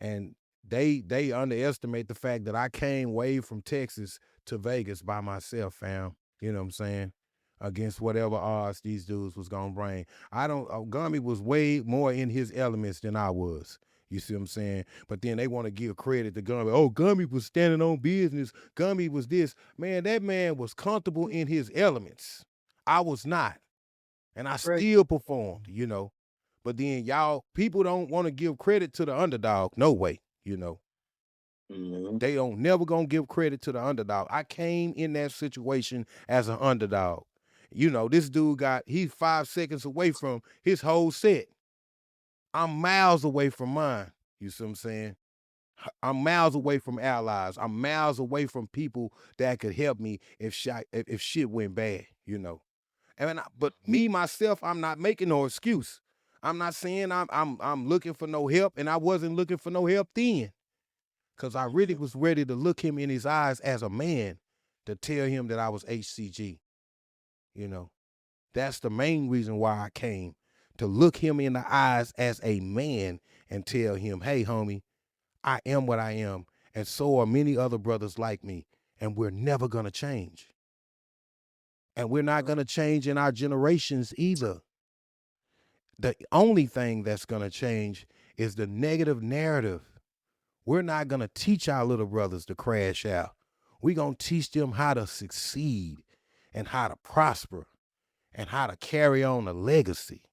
And they underestimate the fact that I came way from Texas to Vegas by myself, fam. You know what I'm saying? Against whatever odds these dudes was gonna bring. I don't. Gummy was way more in his elements than I was. You see what I'm saying? But then they want to give credit to Gumby. Oh, Gumby was standing on business. Gumby was this. Man, that man was comfortable in his elements. I was not. And I Right. still performed. But then y'all people don't want to give credit to the underdog. No way, you know. Mhm. They don't never gonna give credit to the underdog. I came in that situation as an underdog. You know, this dude he's 5 seconds away from his whole set. I'm miles away from mine. You see what I'm saying? I'm miles away from allies. I'm miles away from people that could help me if shit went bad, you know. But me myself, I'm not making no excuse. I'm not saying I'm looking for no help, and I wasn't looking for no help then, because I really was ready to look him in his eyes as a man to tell him that I was HCG. You know, that's the main reason why I came, to look him in the eyes as a man and tell him, hey, homie, I am what I am, and so are many other brothers like me, and we're never gonna change. And we're not gonna change in our generations either. The only thing that's gonna change is the negative narrative. We're not gonna teach our little brothers to crash out. We're gonna teach them how to succeed and how to prosper and how to carry on a legacy,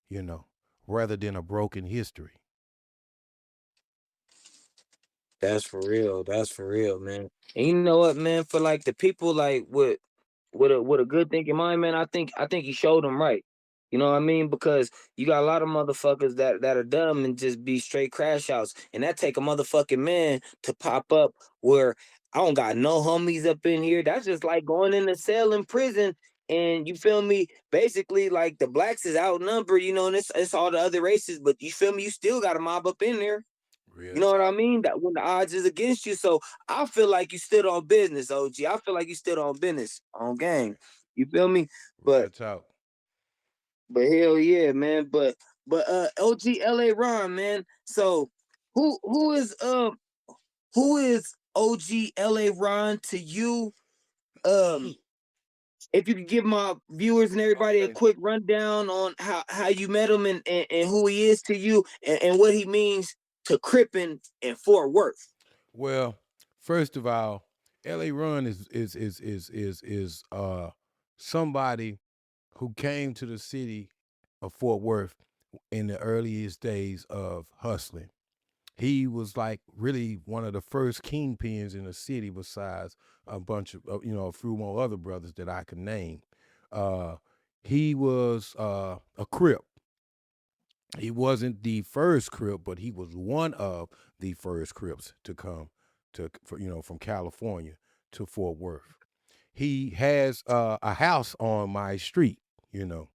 you know, rather than a broken history. That's for real. That's for real, man. And you know what, man? For like the people like with a good thinking mind, man, I think he showed them right. You know what I mean? Because you got a lot of motherfuckers that are dumb and just be straight crash outs, and that take a motherfucking man to pop up where I don't got no homies up in here. That's just like going in a cell in prison. And you feel me? Basically, like the blacks is outnumbered, and it's all the other races, but you feel me? You still got a mob up in there. You Real know what I talk. mean? That when the odds is against you. So I feel like you stood on business, OG. I feel like you stood on business, on gang. You feel me? Real But talk. but hell yeah, man. But OG LA Ron, man. So who who is OG LA Ron to you? Um if you could give my viewers and everybody a Okay. quick rundown on how you met him and who he is to you and what he means to Crippen and Fort Worth. Well, first of all, LA Run is somebody who came to the city of Fort Worth in the earliest days of hustling. He was like really one of the first kingpins in the city, besides a bunch of a few more other brothers that I can name. Uh, he was a Crip. He wasn't the first Crip, but he was one of the first Crips to come from California to Fort Worth. He has a house on my street, you know.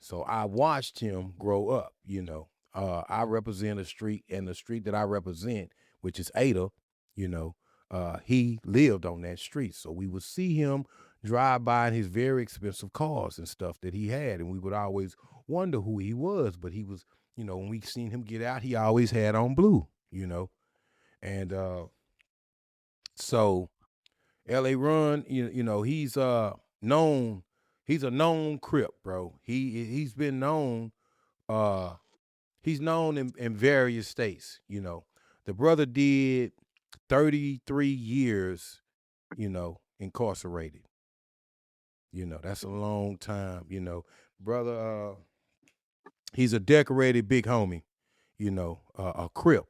So I watched him grow up, you know. I represent a street, and the street that I represent, which is Ada, you know, he lived on that street. So we would see him drive by in his very expensive cars and stuff that he had. And we would always wonder who he was. But he was, when we seen him get out, he always had on blue, you know. And so LA Run, known, he's a known Crip, bro. He's been known uh he's known in various states, you know. The brother did 33 years, incarcerated. That's a long time, Brother, he's a decorated big homie, a Crip,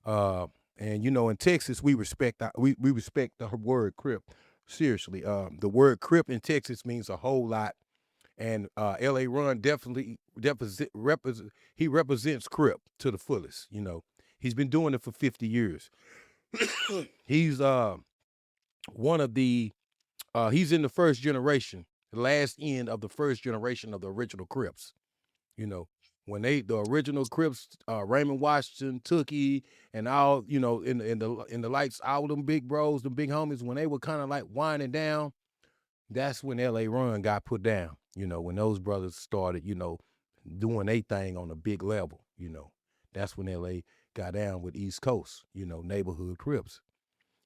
Uh, and in Texas, we respect the word Crip. Seriously, the word Crip in Texas means a whole lot, and L.A. Run definitely he represents Crip to the fullest. He's been doing it for 50 years. He's one of the he's in the first generation, the last end of the first generation of the original Crips. You know, when the original Crips, Raymond Washington, Tookie, and all, in the lights, all them big bros, the big homies, when they were kind of like winding down, that's when L.A. Run got put down. When those brothers started, doing their thing on a big level. That's when L.A. got down with East Coast, neighborhood Crips.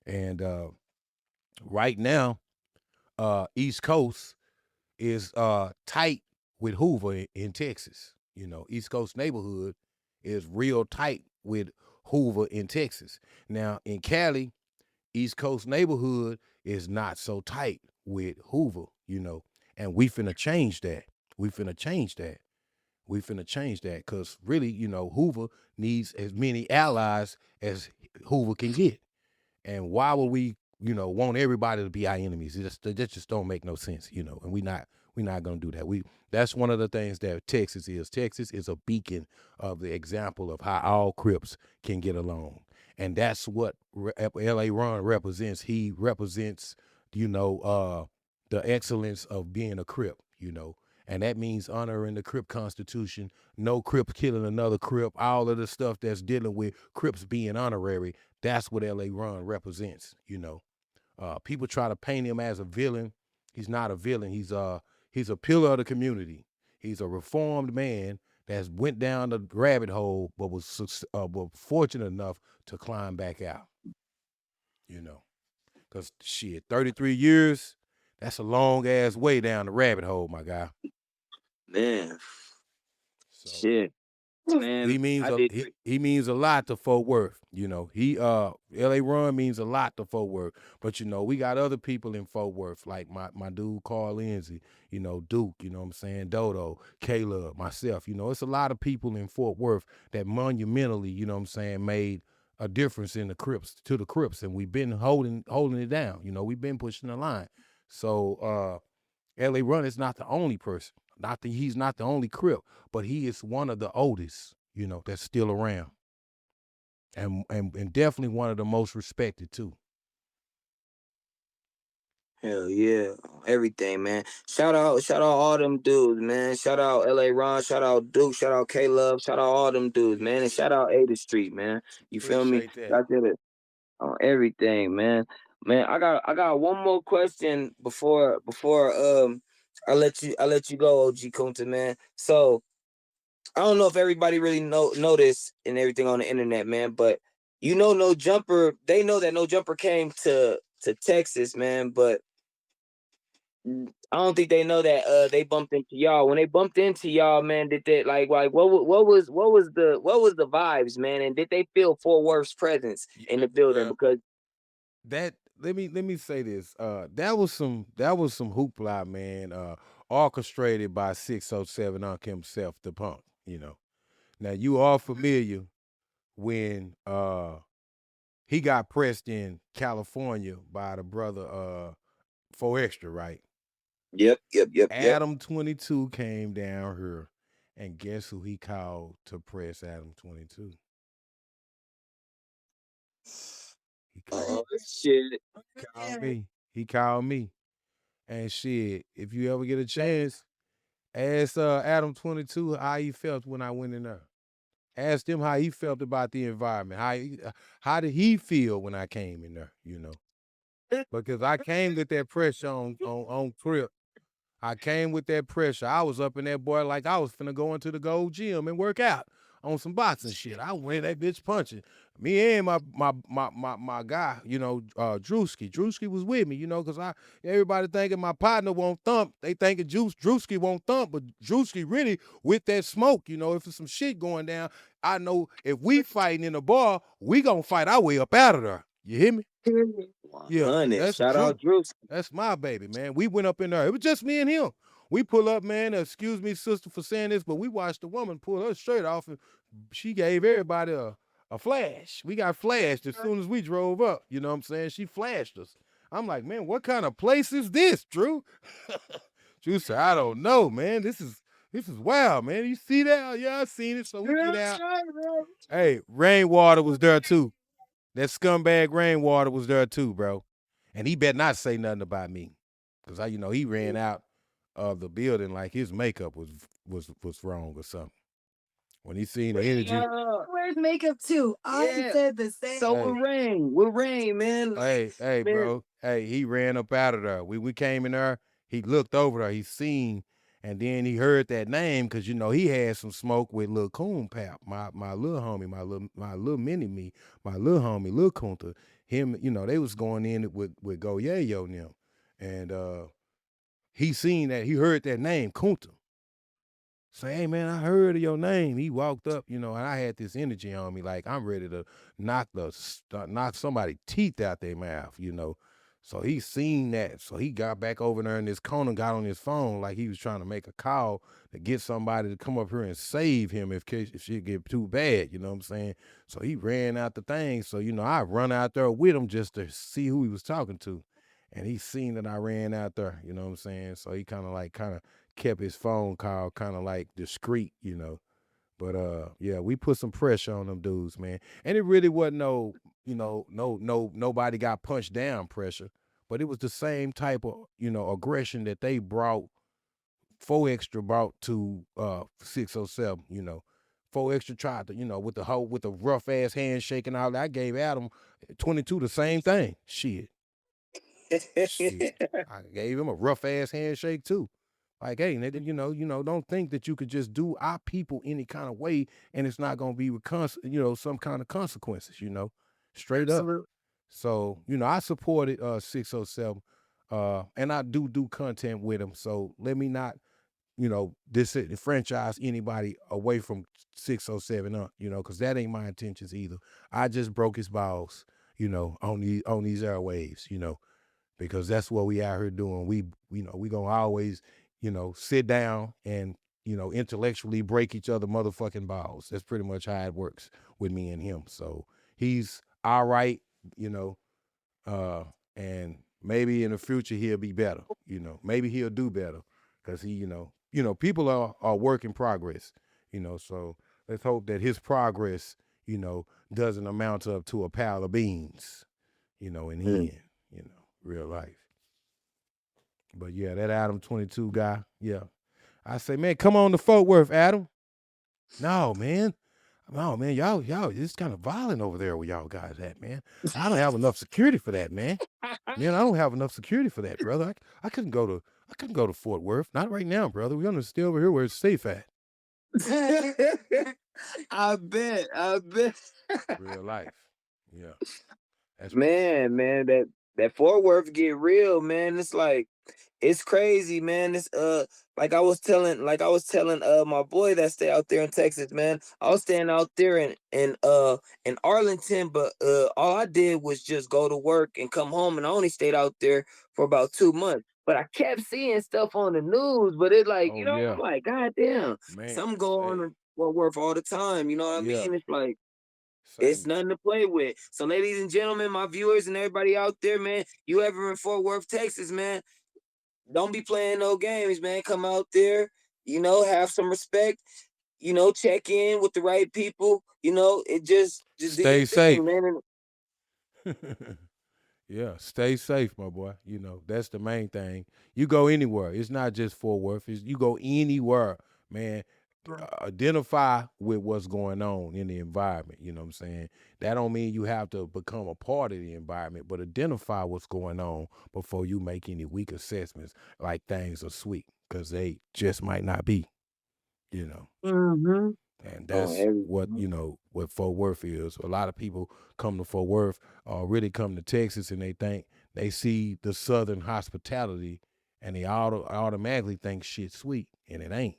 And right now, East Coast is tight with Hoover in Texas. East Coast neighborhood is real tight with Hoover in Texas. Now in Cali, East Coast neighborhood is not so tight with Hoover, and we finna change that. We finna change that. We finna change that because really, Hoover needs as many allies as Hoover can get. And why would we want everybody to be our enemies. That just don't make no sense, and we not gonna do that. That's one of the things that Texas is. Texas is a beacon of the example of how all Crips can get along. And that's what LA Ron represents. He represents, the excellence of being a Crip, and that means honoring the Crip Constitution, no Crip killing another Crip, all of the stuff that's dealing with Crips being honorary. That's what LA Ron represents, People try to paint him as a villain. He's not a villain. He's a pillar of the community. He's a reformed man that went down the rabbit hole, but was fortunate enough to climb back out. Because shit, 33 years, that's a long ass way down the rabbit hole, my guy. Man, So shit, man, he means I did. he means a lot to Fort Worth. He LA Run means a lot to Fort Worth. But we got other people in Fort Worth, like my dude Carl Lindsay, Duke, what I'm saying, Dodo, Caleb, myself. It's a lot of people in Fort Worth that monumentally, what I'm saying, made a difference in the Crips and we've been holding it down. We've been pushing the line. So LA Run is not the only person. He's not the only Crip, but he is one of the oldest, that's still around. And definitely one of the most respected too. Hell yeah, everything, man. Shout out all them dudes, man. Shout out LA Ron, shout out Duke, shout out K Love, shout out all them dudes, man. And shout out 8th Street, man. You feel me? Appreciate that. Y'all did it on everything, man. Man, I got one more question before I let you go, OG Kunta, man. So I don't know if everybody really know this and everything on the internet, man, but No Jumper, they know that No Jumper came to Texas, man, but I don't think they know that they bumped into y'all. When they bumped into y'all, man, did they like what was the vibes, man? And did they feel Fort Worth's presence in the building? Well, Because that let me say this. That was some hoopla, man. Orchestrated by 607 Unc himself, the punk. Now you are familiar when he got pressed in California by the brother 4Extra, right? yep. Adam 22 came down here, and guess who he called to press Adam 22? He called, Oh shit. called me. He called me. And shit, if you ever get a chance, ask Adam 22 how he felt when I went in there. Ask him how he felt about the environment. How did he feel when I came in there, Because I came with that pressure on Crip. I came with that pressure. I was up in that boy like I was finna go into the gold gym and work out on some boxing shit. I went that bitch punching. Me and my guy, Drewski. Drewski was with me, because everybody thinking my partner won't thump. They thinking Drewski won't thump, but Drewski really with that smoke, if there's some shit going down, I know if we fighting in a bar, we gonna fight our way up out of there. You hear me? Yeah, 100. that's the Shout out truth. Drew. That's my baby, man. We went up in there. It was just me and him. We pull up, man. Excuse me, sister, for saying this, but we watched the woman pull her shirt off, and she gave everybody a flash. We got flashed as soon as we drove up. You know what I'm saying? She flashed us. I'm like, man, what kind of place is this, Drew? Drew said, I don't know, man. This is wild, man. You see that? Yeah, I seen it. So we get out. Hey, Rainwater was there too. That scumbag Rainwater was there too, bro. And he better not say nothing about me. Cause he ran out of the building like his makeup was wrong or something. When he seen the energy. Where's makeup too? I said the same. So with rain, man. Hey, man. bro. Hey, he ran up out of there. We came in there, he looked over there, he seen, and then he heard that name because he had some smoke with Lil Coon Pap, my little homie, my little mini me, my little homie, Lil Kunta. Him, they was going in with Go Yayo and them. And he seen that, he heard that name, Kunta. Say, hey man, I heard of your name. He walked up, and I had this energy on me, like I'm ready to knock somebody's teeth out their mouth, So he seen that. So he got back over there in this corner, got on his phone like he was trying to make a call to get somebody to come up here and save him if shit get too bad. You know what I'm saying? So he ran out the thing. So, I run out there with him just to see who he was talking to. And he seen that I ran out there, you know what I'm saying? So he kind of kept his phone call kind of like discreet. But yeah, we put some pressure on them dudes, man. And it really wasn't nobody got punched down pressure, but it was the same type of, aggression that they brought, 4 Extra brought to 607. 4 Extra tried to, with the rough ass handshake and all that. I gave Adam 22 the same thing. Shit. I gave him a rough ass handshake too. Like, hey, nigga, don't think that you could just do our people any kind of way and it's not gonna be with some kind of consequences, straight up. Absolutely. So, I supported 607, and I do content with him. So let me not, franchise anybody away from 607 up, because that ain't my intentions either. I just broke his balls, on these airwaves, because that's what we out here doing. We gonna always, sit down and, intellectually break each other motherfucking balls. That's pretty much how it works with me and him. So he's all right, you know, and maybe in the future he'll be better. Maybe he'll do better because he, people are work in progress. So let's hope that his progress, doesn't amount up to a pile of beans, in the end, real life. But yeah, that Adam 22 guy, yeah. I say, man, come on to Fort Worth, Adam. No, man. No, man, y'all, it's kind of violent over there where y'all guys at, man. I don't have enough security for that, man. Man, I don't have enough security for that, brother. I couldn't go to Fort Worth. Not right now, brother. We're gonna stay over here where it's safe at. I bet. Real life. Yeah. That's Man, that Fort Worth get real, man. It's crazy, man. It's like I was telling my boy that stay out there in Texas, man. I was staying out there in Arlington, but all I did was just go to work and come home, and I only stayed out there for about 2 months. But I kept seeing stuff on the news, but it like, oh I'm yeah. like, God damn, Man. something go on Hey, in Fort Worth all the time. You know what I yeah. mean? It's like it's Same. nothing to play with. So, ladies and gentlemen, my viewers and everybody out there, man, you ever in Fort Worth, Texas, man, don't be playing no games, man. Come out there, have some respect, check in with the right people, it just do your Stay safe. thing, man. Yeah, stay safe, my boy. That's the main thing. You go anywhere. It's not just Fort Worth. You go anywhere, man. Identify with what's going on in the environment. You know what I'm saying? That don't mean you have to become a part of the environment, but identify what's going on before you make any weak assessments like things are sweet, because they just might not be, you know. Mm-hmm. And Oh, that's what Fort Worth is. A lot of people come to Fort Worth or really come to Texas and they think they see the Southern hospitality and they automatically think shit's sweet, and it ain't.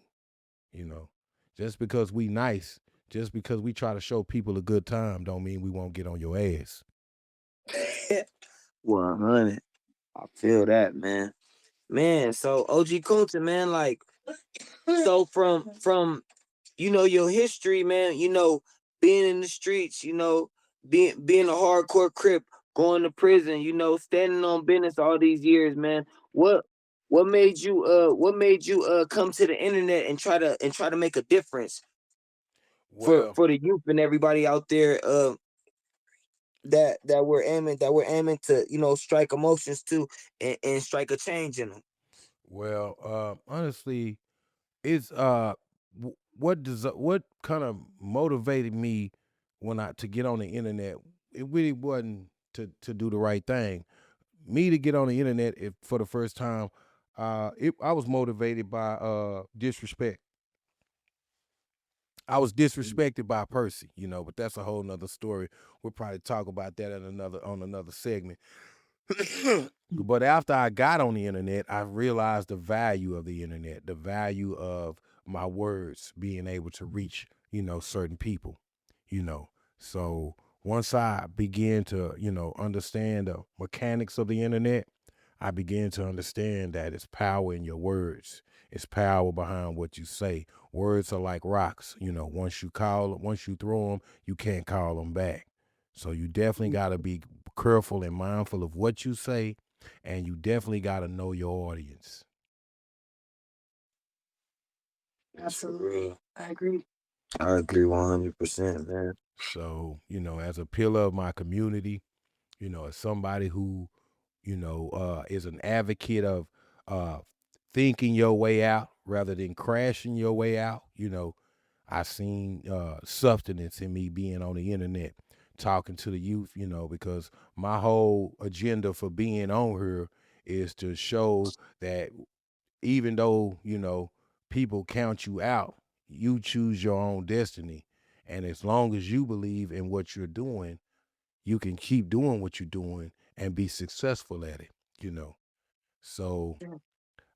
You know, just because we nice, just because we try to show people a good time, don't mean we won't get on your ass. 100. I feel that, man. Man, so OG Kunta, man, like, so from your history, man, being in the streets, being a hardcore crip, going to prison, standing on business all these years, man. What what made you come to the internet and try to make a difference for Well, for the youth and everybody out there that we're aiming to, strike emotions to and strike a change in them. honestly, it's what kind of motivated me when I to get on the internet. It really wasn't to do the right thing. Me to get on the internet for the first time, I was motivated by disrespect. I was disrespected by Percy, but that's a whole nother story. We'll probably talk about that on another segment. But after I got on the internet, I realized the value of the internet, the value of my words being able to reach, certain people, you know. So once I began to, understand the mechanics of the internet, I began to understand that it's power in your words. It's power behind what you say. Words are like rocks. Once you throw them, you can't call them back. So you definitely got to be careful and mindful of what you say, and you definitely got to know your audience. Absolutely. I agree. I agree 100%, man. So, as a pillar of my community, as somebody who, is an advocate of uh, thinking your way out rather than crashing your way out, I seen substance in me being on the internet, talking to the youth, because my whole agenda for being on here is to show that even though, people count you out, you choose your own destiny. And as long as you believe in what you're doing, you can keep doing what you're doing and be successful at it. So Yeah.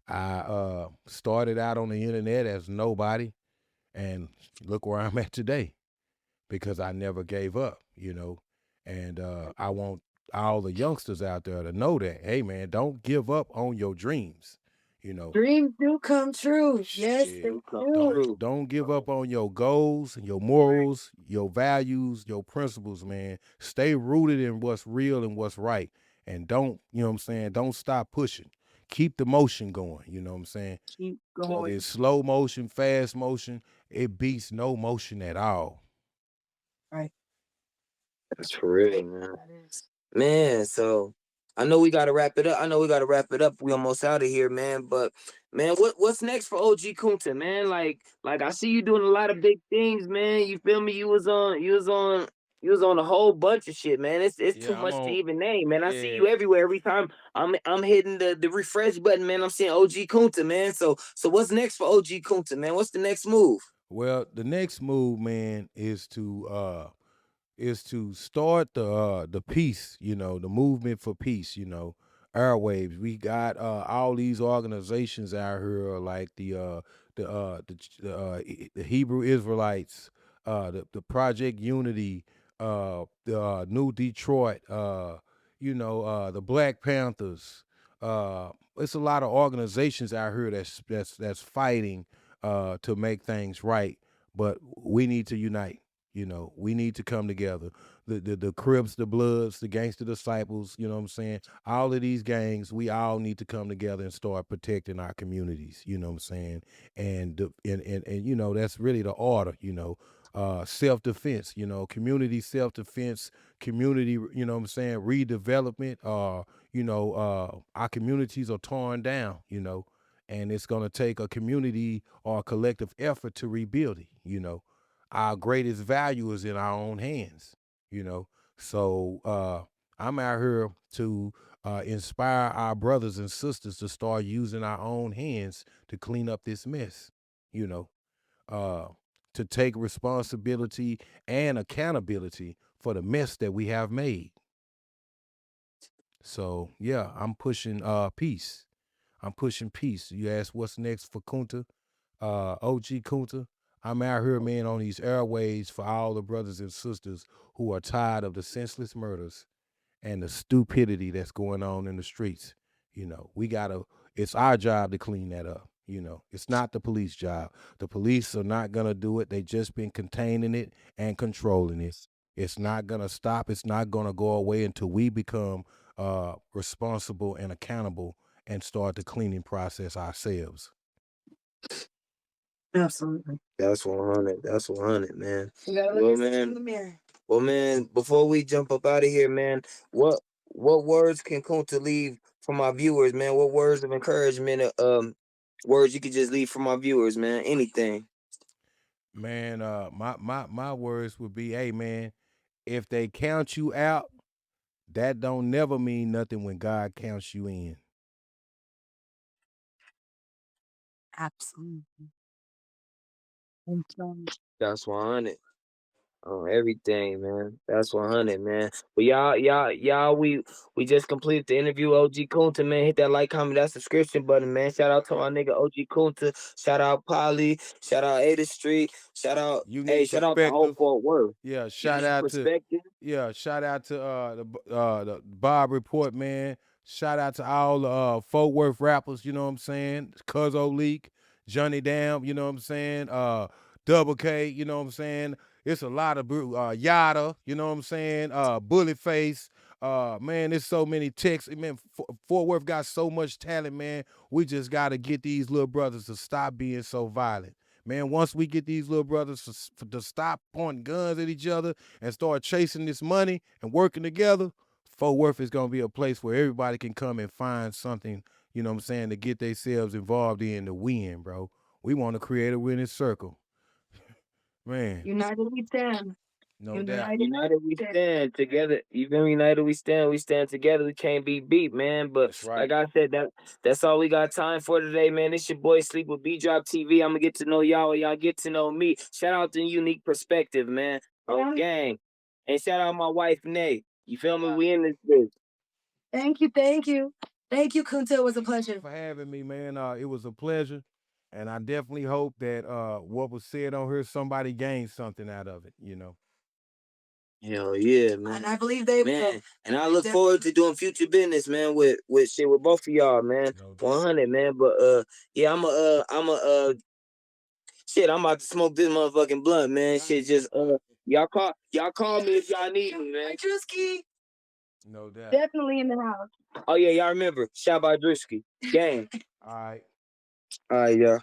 I started out on the internet as nobody, and look where I'm at today because I never gave up. And I want all the youngsters out there to know that, hey man, don't give up on your dreams. You know, Dreams do come true. Yes, Shit. they Come Don't do. through. don't give up on your goals and your morals, your values, your principles, man. Stay rooted in what's real and what's right. And don't, what I'm saying, don't stop pushing. Keep the motion going, you know what I'm saying? Keep Whether going. it's slow motion, fast motion, it beats no motion at all. Right. That's for real, man. That is. Man, so I know we gotta wrap it up. I know we gotta wrap it up. We almost out of here, man. But man, what's next for OG Kunta, man? Like I see you doing a lot of big things, man. You feel me? You was on a whole bunch of shit, man. It's too Yeah, I'm much to on. even name, man. I see Yeah, you everywhere. Every time I'm hitting the refresh button, man. I'm seeing OG Kunta, man. So what's next for OG Kunta, man? What's the next move? well, the next move, man, is to start the peace, the movement for peace, airwaves. We got all these organizations out here like the Hebrew Israelites, the Project Unity, the New Detroit, the Black Panthers. It's a lot of organizations out here that's fighting to make things right, but we need to unite. We need to come together. The Crips, the Bloods, the Gangster Disciples, you know what I'm saying? All of these gangs, we all need to come together and start protecting our communities, you know what I'm saying? And that's really the order. Self-defense, community self-defense, community, what I'm saying, redevelopment, our communities are torn down, and it's gonna take a community or a collective effort to rebuild it. Our greatest value is in our own hands, you know. So I'm out here to inspire our brothers and sisters to start using our own hands to clean up this mess, you know, uh, to take responsibility and accountability for the mess that we have made. So yeah, I'm pushing peace. I'm pushing peace. You ask what's next for Kunta? OG Kunta. I'm out here, man, on these airways for all the brothers and sisters who are tired of the senseless murders and the stupidity that's going on in the streets. We gotta. It's our job to clean that up. It's not the police job. The police are not gonna do it. They just been containing it and controlling it. It's not gonna stop. It's not gonna go away until we become responsible and accountable and start the cleaning process ourselves. Absolutely. That's 100. That's 100, man. You gotta look Well, yourself in man. the mirror. Well, man. Before we jump up out of here, man, what words can Kunta leave for my viewers, man? What words of encouragement, words you could just leave for my viewers, man? Anything. Man, my words would be, hey man, if they count you out, that don't never mean nothing when God counts you in. Absolutely. Thank you. That's 100. Oh, everything, man. That's 100, man. But y'all, we just completed the interview. OG Kunta, man. Hit that like, comment, that subscription button, man. Shout out to my nigga OG Kunta. Shout out Polly. Shout out Ada Street. Shout out, hey, Unique shout out the whole perspective. Fort Worth. Yeah, shout Unique out to perspective. Yeah, shout out to the Bob Report, man. Shout out to all the Fort Worth rappers, you know what I'm saying? Cuzzo Leak, Johnny Dam, you know what I'm saying? Double K, you know what I'm saying? It's a lot of Yada, you know what I'm saying? Bullet Face. Man, there's so many texts. Man, Fort Worth got so much talent, man. We just gotta get these little brothers to stop being so violent. Man, once we get these little brothers to stop pointing guns at each other and start chasing this money and working together, Fort Worth is gonna be a place where everybody can come and find something, you know what I'm saying, to get themselves involved in to win, bro. We want to create a winning circle. Man, United we stand. no doubt. United we stand together. Even united we stand. We stand together. We can't be beat, man. But That's right. like I said, that's all we got time for today, man. It's your boy Sleep with B Drop TV. I'm gonna get to know y'all, and y'all get to know me. Shout out to Unique Perspective, man. Oh, gang. And shout out my wife, Nay. You feel me? We in this bitch. Thank you, thank you. Thank you, Kunta. It was a pleasure. For having me, man. It was a pleasure. And I definitely hope that what was said on here, somebody gained something out of it, you know. Hell yeah, man. And I believe they will. Man, and I look forward to doing future business, man, with both of y'all, man. No doubt. 100, man. But yeah, I'm shit, I'm about to smoke this motherfucking blunt, man. Shit, just y'all call me if y'all need me, man. Drewski. No doubt. Definitely in the house. Oh yeah, y'all remember. Shout out Drewski. Gang. All right. All right, y'all.